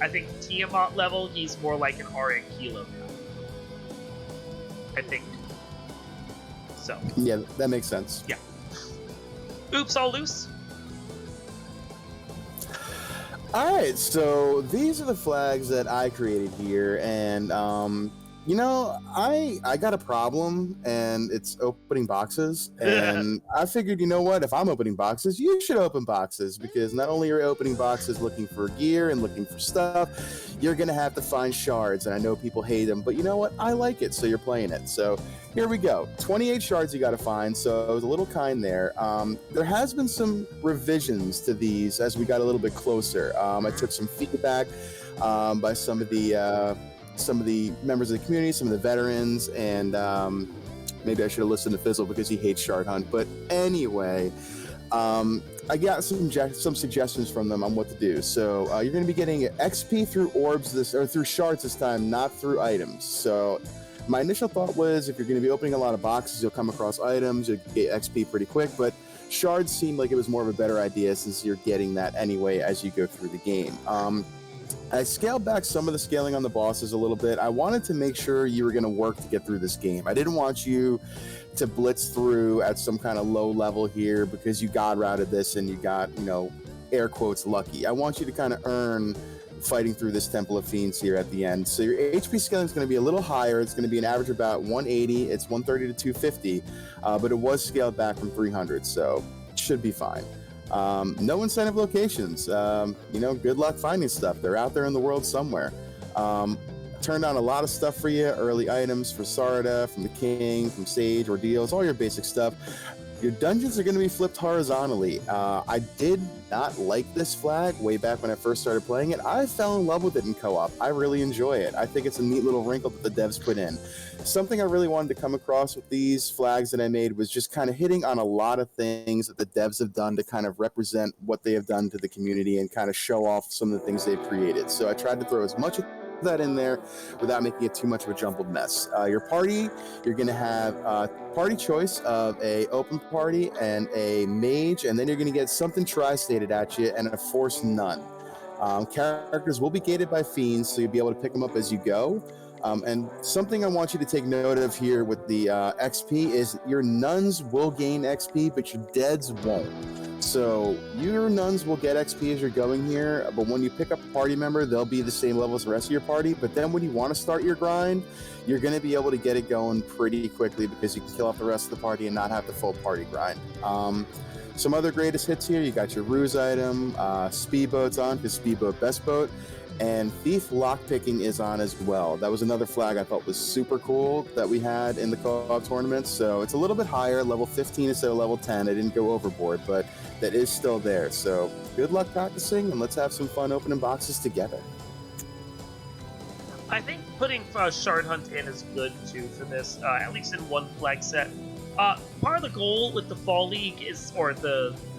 I think Tiamat level, he's more like an RA Kilo now. I think. So. Yeah, that makes sense. Yeah. Oops, all loose. All right, so these are the flags that I created here, and I got a problem, and it's opening boxes, and I figured, you know what, if I'm opening boxes, you should open boxes, because not only are you opening boxes looking for gear and looking for stuff, you're going to have to find shards, and I know people hate them, but you know what, I like it, so you're playing it. So here we go. 28 shards you got to find, so I was a little kind there. There has been some revisions to these as we got a little bit closer. I took some feedback by some of the members of the community, some of the veterans, and maybe I should have listened to Fizzle because he hates Shard Hunt. But anyway, I got some suggestions from them on what to do. So you're going to be getting XP through orbs through shards this time, not through items. So my initial thought was if you're going to be opening a lot of boxes, you'll come across items, you'll get XP pretty quick. But shards seemed like it was more of a better idea since you're getting that anyway as you go through the game. I scaled back some of the scaling on the bosses a little bit. I wanted to make sure you were going to work to get through this game. I didn't want you to blitz through at some kind of low level here because you god routed this and you got, air quotes lucky. I want you to kind of earn fighting through this Temple of Fiends here at the end. So your HP scaling is going to be a little higher. It's going to be an average of about 180. It's 130 to 250, but it was scaled back from 300, so it should be fine. No incentive locations. Good luck finding stuff. They're out there in the world somewhere. Turned on a lot of stuff for you. Early items for Sarda, from the King, from Sage, Ordeals, all your basic stuff. Your dungeons are going to be flipped horizontally. I did not like this flag way back when I first started playing it. I fell in love with it in co-op. I really enjoy it. I think it's a neat little wrinkle that the devs put in. Something I really wanted to come across with these flags that I made was just kind of hitting on a lot of things that the devs have done to kind of represent what they have done to the community and kind of show off some of the things they've created. So I tried to throw as much of that in there without making it too much of a jumbled mess. Your party, you're going to have party choice of a open party and a mage, and then you're going to get something tri-stated at you and a force none. Characters will be gated by fiends, so you'll be able to pick them up as you go. And something I want you to take note of here with the XP is your nuns will gain XP, but your deads won't. So your nuns will get XP as you're going here, but when you pick up a party member, they'll be the same level as the rest of your party. But then when you want to start your grind, you're going to be able to get it going pretty quickly because you can kill off the rest of the party and not have the full party grind. Some other greatest hits here, you got your ruse item, speedboat's on because speedboat best boat, and thief lockpicking is on as well. That was another flag I thought was super cool that we had in the co-op tournament. So it's a little bit higher, level 15 instead of level 10. I didn't go overboard, but that is still there. So good luck practicing, and let's have some fun opening boxes together. I think putting Shard Hunt in is good too for this, at least in one flag set. Part of the goal with the Fall League is, or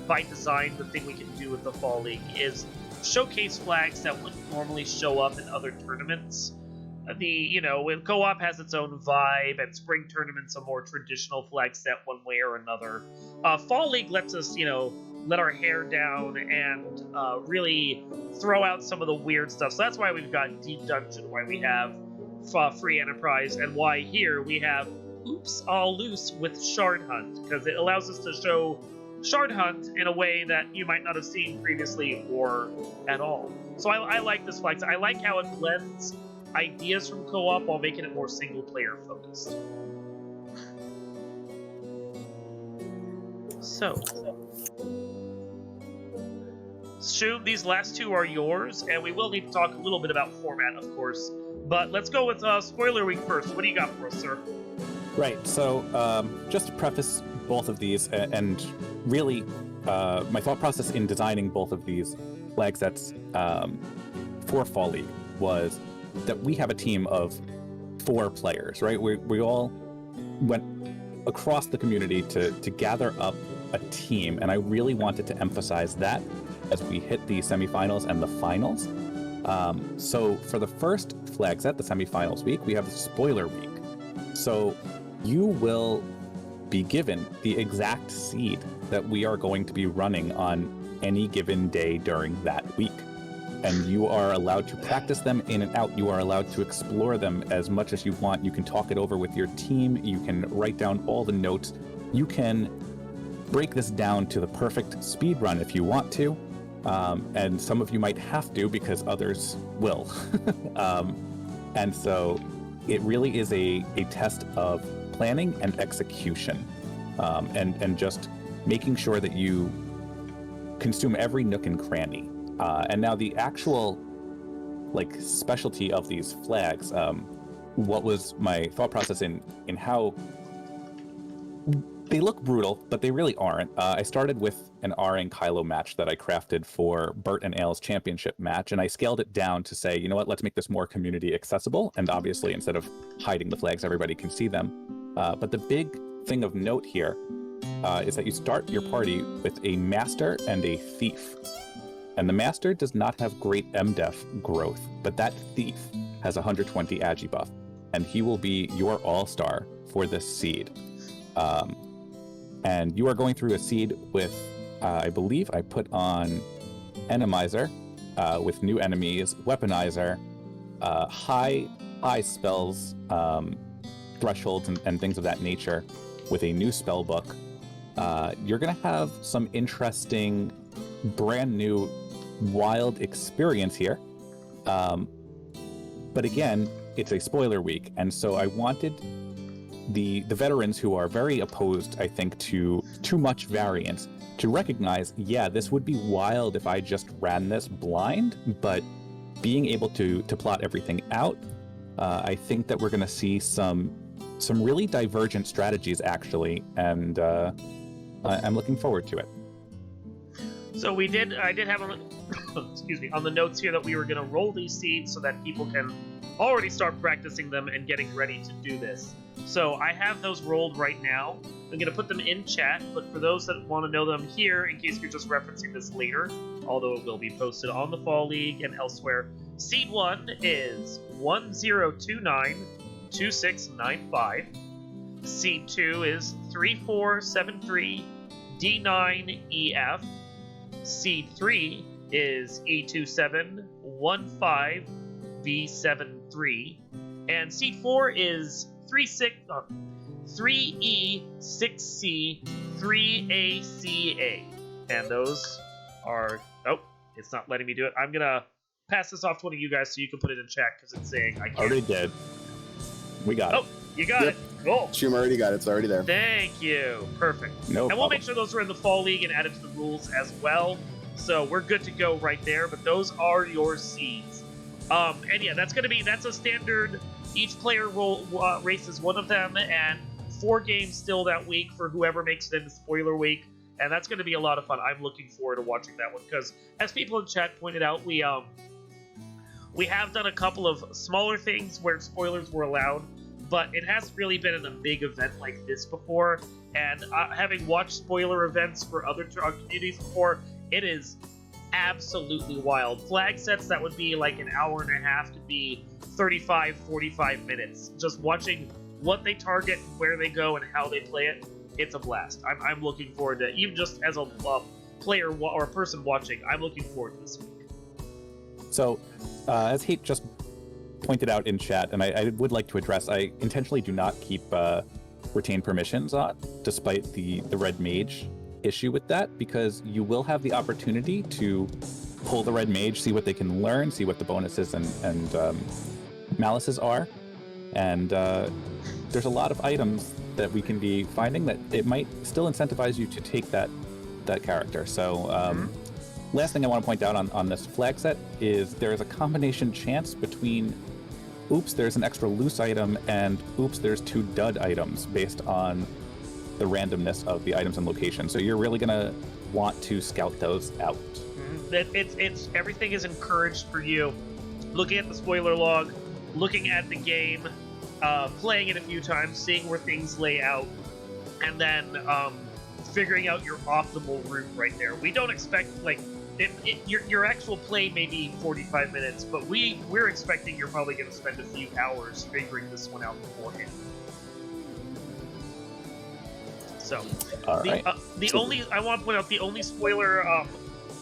by design, the thing we can do with the Fall League is showcase flags that wouldn't normally show up in other tournaments. When co-op has its own vibe, and spring tournaments a more traditional flag set one way or another. Fall League lets us, let our hair down and really throw out some of the weird stuff. So that's why we've got Deep Dungeon, why we have Free Enterprise, and why here we have Oops All Loose with Shard Hunt, because it allows us to show Shard Hunt in a way that you might not have seen previously or at all. So I like this flag. I like how it blends ideas from co-op while making it more single-player focused. So, Shu, these last two are yours, and we will need to talk a little bit about format, of course. But let's go with Spoiler Week first. What do you got for us, sir? Right, so just to preface both of these, and really my thought process in designing both of these flag sets for Fall League was that we have a team of 4 players, right? We all went across the community to gather up a team, and I really wanted to emphasize that as we hit the semifinals and the finals. So for the first flag set, the semifinals week, we have the Spoiler Week. So you will be given the exact seed that we are going to be running on any given day during that week. And you are allowed to practice them in and out. You are allowed to explore them as much as you want. You can talk it over with your team. You can write down all the notes. You can break this down to the perfect speed run if you want to. And some of you might have to because others will. And so it really is a test of planning and execution, and just making sure that you consume every nook and cranny. And now the actual specialty of these flags, what was my thought process in how they look brutal, but they really aren't. I started with an Aang Kylo match that I crafted for Bert and Ale's championship match, and I scaled it down to say, you know what, let's make this more community accessible, and obviously instead of hiding the flags, everybody can see them. But the big thing of note here is that you start your party with a master and a thief. And the master does not have great MDef growth, but that thief has 120 agi buff, and he will be your all-star for this seed. And you are going through a seed with, I believe I put on Randomizer with new enemies, Weaponizer, high spells, thresholds, and things of that nature with a new spell book. You're going to have some interesting, brand new, wild experience here. But again, it's a spoiler week, and so I wanted the veterans who are very opposed, I think, to too much variance to recognize, yeah, this would be wild if I just ran this blind, but being able to plot everything out, I think that we're going to see some really divergent strategies, actually, and I'm looking forward to it. So I did have excuse me, on the notes here that we were going to roll these seeds so that people can already start practicing them and getting ready to do this. So I have those rolled right now. I'm going to put them in chat, but for those that want to know them here, in case you're just referencing this later, although it will be posted on the Fall League and elsewhere, Seed 1 is 10292695. Seed 2 is 3473D9EF. Seed 3 is E2715B73. And Seed 4 is 3E6C3ACA. And those are... Oh, it's not letting me do it. I'm going to pass this off to one of you guys so you can put it in chat because it's saying I can't. Already did. We got it. Oh, you got it. Cool. Shum already got it. It's already there. Thank you. Perfect. No And problem. we'll make sure those are in the Fall League and added to the rules as well. So we're good to go right there. But those are your seeds. And yeah, that's a standard. Each player races one of them, and 4 games still that week for whoever makes it into spoiler week. And that's going to be a lot of fun. I'm looking forward to watching that one because, as people in chat pointed out, we have done a couple of smaller things where spoilers were allowed, but it hasn't really been in a big event like this before. And having watched spoiler events for other communities before, it is absolutely wild. Flag sets that would be like an hour and a half could be 35, 45 minutes. Just watching what they target, where they go, and how they play it, it's a blast. I'm looking forward to it. Even just as a player or a person watching, I'm looking forward to this week. So, as Hate just pointed out in chat, and I would like to address, I intentionally do not keep retained permissions on, despite the Red Mage issue with that, because you will have the opportunity to pull the Red Mage, see what they can learn, see what the bonuses and malices are, and there's a lot of items that we can be finding that it might still incentivize you to take that character. So last thing I want to point out on this flag set is there is a combination chance between oops, there's an extra loose item, and oops, there's 2 dud items based on the randomness of the items and location. So you're really going to want to scout those out. It's everything is encouraged for you. Looking at the spoiler log, looking at the game, playing it a few times, seeing where things lay out, and then figuring out your optimal route right there. We don't expect, like, your actual play may be 45 minutes, but we're expecting you're probably going to spend a few hours figuring this one out beforehand. So, I want to point out the only spoiler,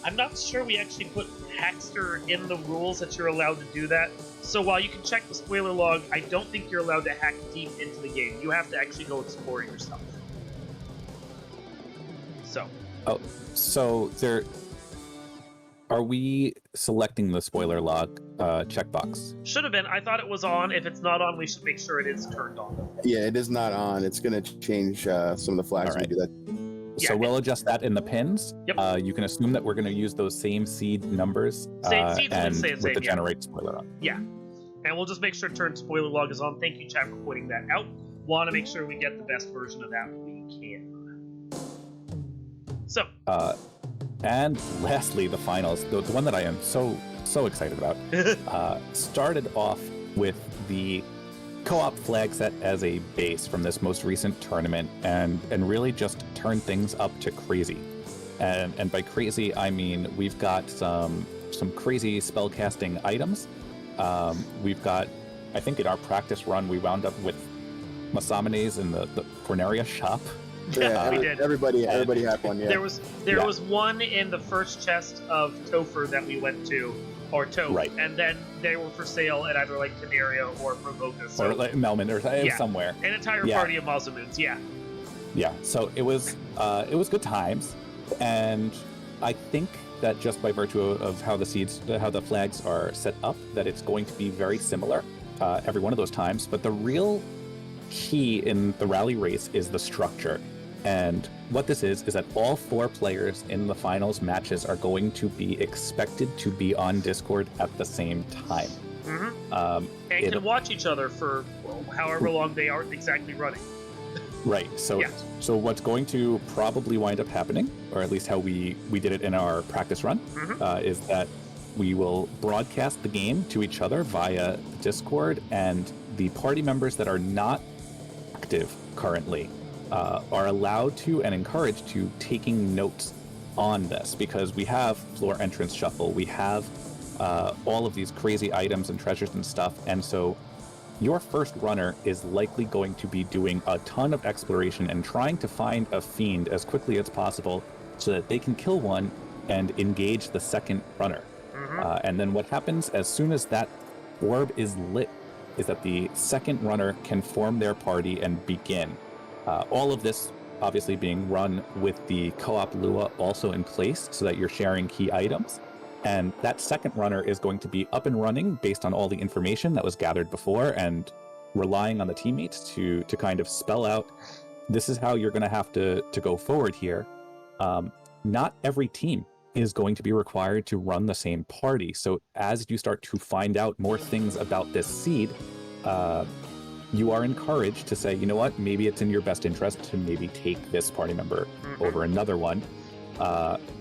I'm not sure we actually put Hackster in the rules that you're allowed to do that. So while you can check the spoiler log, I don't think you're allowed to hack deep into the game. You have to actually go explore it yourself. So are we selecting the spoiler log checkbox? Should have been. I thought it was on. If it's not on, we should make sure it is turned on. Yeah, it is not on. It's going to change some of the flags when we do that. So we'll adjust that in the pins. Yep. You can assume that we're going to use those same seed numbers with the generate spoiler on. Yeah. And we'll just make sure turn spoiler log is on. Thank you, chat, for pointing that out. Want to make sure we get the best version of that we can. So. And lastly, the finals, the one that I am so excited about, started off with the co-op flag set as a base from this most recent tournament, and really just turned things up to crazy. And by crazy, I mean we've got some crazy spellcasting items. We've got, I think in our practice run, we wound up with Masamenes in the Corneria shop. Yeah, we did. Everybody had one. Yeah. There was one in the first chest of Topher that we went to, or Toph, right. And then they were for sale at either like Canaria or Provoca, or like Melman or somewhere. An entire party of Mazamoons, yeah. Yeah, so it was good times, and I think that just by virtue of how the flags are set up, that it's going to be very similar every one of those times. But the real key in the rally race is the structure. And what this is that all 4 players in the finals matches are going to be expected to be on Discord at the same time. Mm-hmm. And can watch each other for however long they aren't exactly running. Right. So Yeah. so what's going to probably wind up happening, or at least how we did it in our practice run, is that we will broadcast the game to each other via Discord, and the party members that are not active currently are allowed to and encouraged to taking notes on this, because we have floor entrance shuffle, we have all of these crazy items and treasures and stuff, and so your first runner is likely going to be doing a ton of exploration and trying to find a fiend as quickly as possible so that they can kill one and engage the second runner. And then what happens as soon as that orb is lit is that the second runner can form their party and begin. All of this obviously being run with the co-op Lua also in place so that you're sharing key items. And that second runner is going to be up and running based on all the information that was gathered before and relying on the teammates to kind of spell out, this is how you're going to have to go forward here. Not every team is going to be required to run the same party. So as you start to find out more things about this seed, you are encouraged to say, you know what, maybe it's in your best interest to maybe take this party member over another one.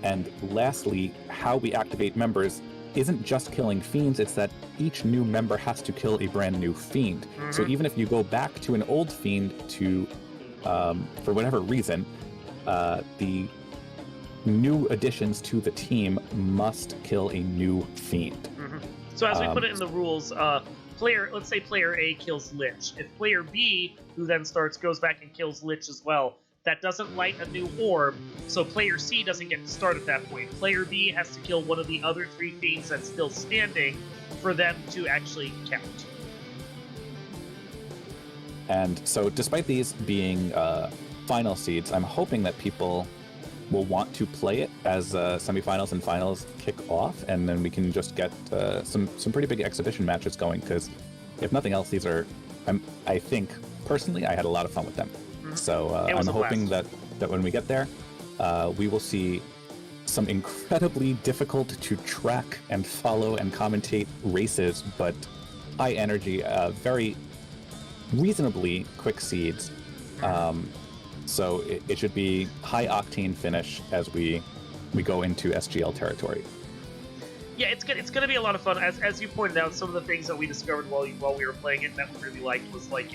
And lastly, how we activate members isn't just killing fiends, it's that each new member has to kill a brand new fiend. So even if you go back to an old fiend to, for whatever reason, the new additions to the team must kill a new fiend. So as we put it in the rules, let's say player A kills Lich. If player B, who then goes back and kills Lich as well, that doesn't light a new orb, so player C doesn't get to start at that point. Player B has to kill one of the other 3 fiends that's still standing for them to actually count. And so despite these being final seeds, I'm hoping that people will want to play it as semifinals and finals kick off, and then we can just get some pretty big exhibition matches going, because if nothing else, these are, I think, personally, I had a lot of fun with them. So I'm hoping that when we get there, we will see some incredibly difficult to track and follow and commentate races, but high energy, very reasonably quick seeds. So it should be high octane finish as we go into SGL territory. Yeah, it's gonna be a lot of fun. As you pointed out, some of the things that we discovered while we were playing it that we really liked was like,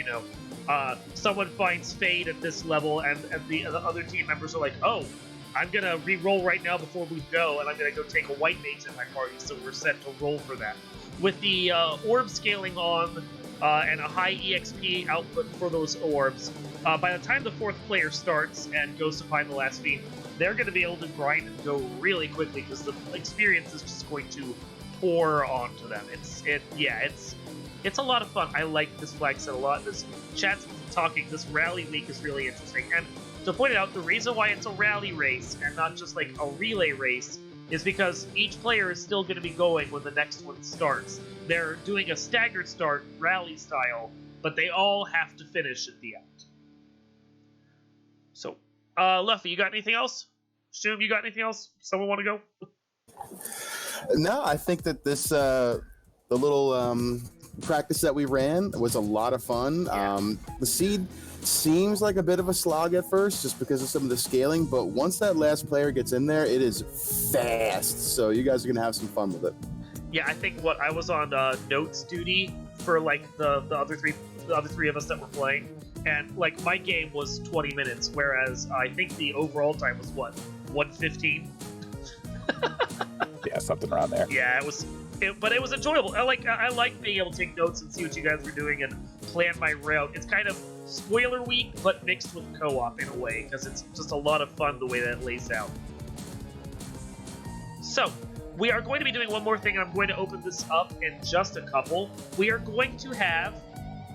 someone finds Fade at this level, and the other team members are like, oh, I'm gonna re-roll right now before we go, and I'm gonna go take a white mage in my party, so we're set to roll for that. With the orb scaling on and a high EXP output for those orbs, by the time the 4th player starts and goes to find the last fiend, they're going to be able to grind and go really quickly because the experience is just going to pour onto them. It's a lot of fun. I like this flag set a lot. This chat's talking. This rally week is really interesting. And to point it out, the reason why it's a rally race and not just like a relay race is because each player is still going to be going when the next one starts. They're doing a staggered start, rally style, but they all have to finish at the end. So, Luffy, you got anything else? Shum, you got anything else? Someone want to go? No, I think that this the little practice that we ran was a lot of fun. Yeah. The seed seems like a bit of a slog at first just because of some of the scaling, but once that last player gets in there, it is fast. So you guys are gonna have some fun with it. Yeah, I think I was on notes duty for like the other three of us that were playing, and like my game was 20 minutes, whereas I think the overall time was 1:15. Yeah, something around there. Yeah, but it was enjoyable. I like being able to take notes and see what you guys were doing and plan my route. It's kind of spoiler week, but mixed with co-op in a way, because it's just a lot of fun the way that it lays out. So, we are going to be doing one more thing, and I'm going to open this up in just a couple. We are going to have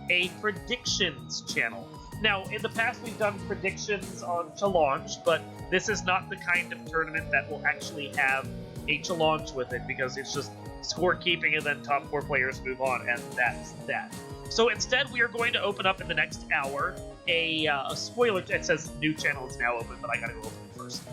a predictions channel. Now, in the past, we've done predictions on challenge, but this is not the kind of tournament that will actually have a challenge with it, because it's just scorekeeping and then top 4 players move on, and that's that. So instead, we are going to open up in the next hour a spoiler. It says new channel is now open, but I gotta go open it first.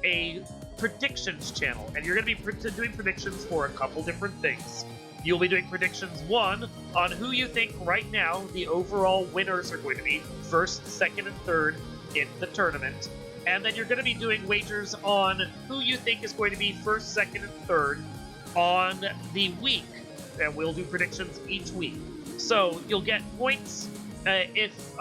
A predictions channel, and you're going to be doing predictions for a couple different things. You'll be doing predictions 1 on who you think right now the overall winners are going to be, first, second, and third in the tournament. And then you're going to be doing wagers on who you think is going to be first, second, and third on the week. And we'll do predictions each week. So you'll get points if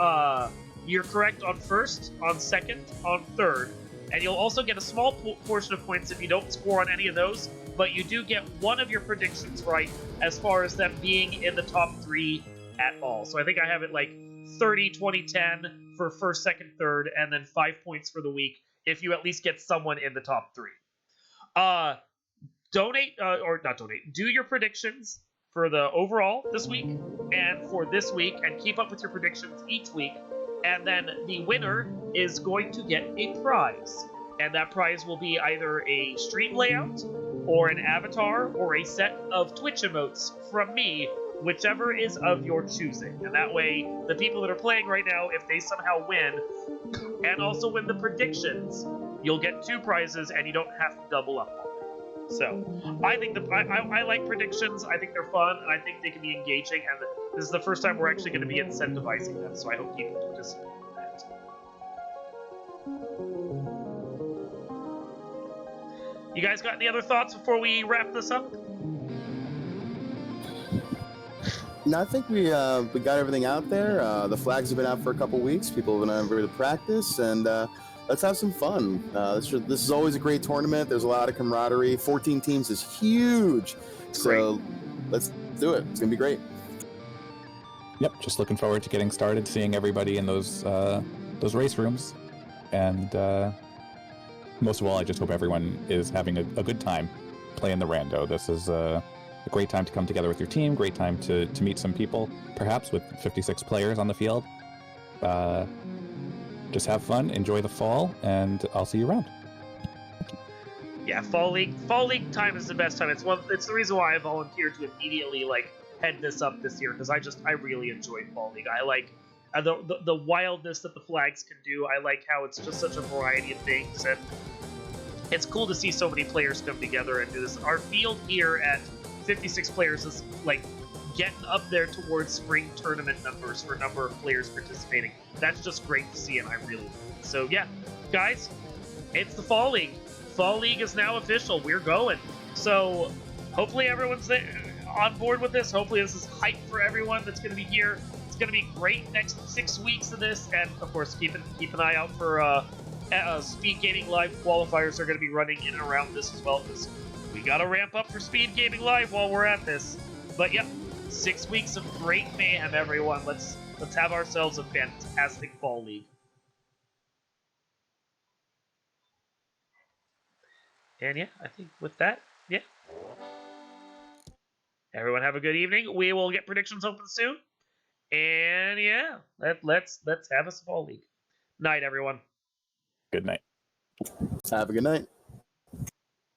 you're correct on first, on second, on third. And you'll also get a small portion of points if you don't score on any of those, but you do get one of your predictions right as far as them being in the top 3 at all. So I think I have it like 30, 20, 10 for first, second, third, and then 5 points for the week if you at least get someone in the top 3. Do your predictions for the overall this week and for this week, and keep up with your predictions each week. And then the winner is going to get a prize. And that prize will be either a stream layout, or an avatar, or a set of Twitch emotes from me, whichever is of your choosing. And that way, the people that are playing right now, if they somehow win, and also win the predictions, you'll get 2 prizes and you don't have to double up on them. So, I think I like predictions. I think they're fun, and I think they can be engaging. And this is the first time we're actually going to be incentivizing them. So I hope people participate in that. You guys got any other thoughts before we wrap this up? No, I think we got everything out there. The flags have been out for a couple weeks. People have been able to practice, and let's have some fun. This is always a great tournament. There's a lot of camaraderie. 14 teams is huge. So let's do it. It's going to be great. Yep, just looking forward to getting started, seeing everybody in those race rooms. And most of all, I just hope everyone is having a good time playing the Rando. This is a great time to come together with your team, great time to meet some people, perhaps with 56 players on the field. Just have fun, enjoy the fall, and I'll see you around. Yeah, fall league time is the best time. It's the reason why I volunteered to immediately head this up this year, because I really enjoy fall league. I like the wildness that the flags can do. I like how it's just such a variety of things, and it's cool to see so many players come together and do this. Our field here at 56 players is getting up there towards spring tournament numbers for a number of players participating. That's just great to see, and I really like it. So yeah, guys, it's the fall league. Fall league is now official. We're going. So hopefully everyone's on board with this. Hopefully this is hype for everyone that's going to be here. It's going to be great next 6 weeks of this, and of course keep an eye out for Speed Gaming Live qualifiers are going to be running in and around this as well, because we got to ramp up for Speed Gaming Live while we're at this. But yeah, 6 weeks of great mayhem, everyone. Let's have ourselves a fantastic fall league. And yeah, I think with that, yeah. Everyone have a good evening. We will get predictions open soon. And yeah, let's have a fall league. Night, everyone. Good night. Have a good night.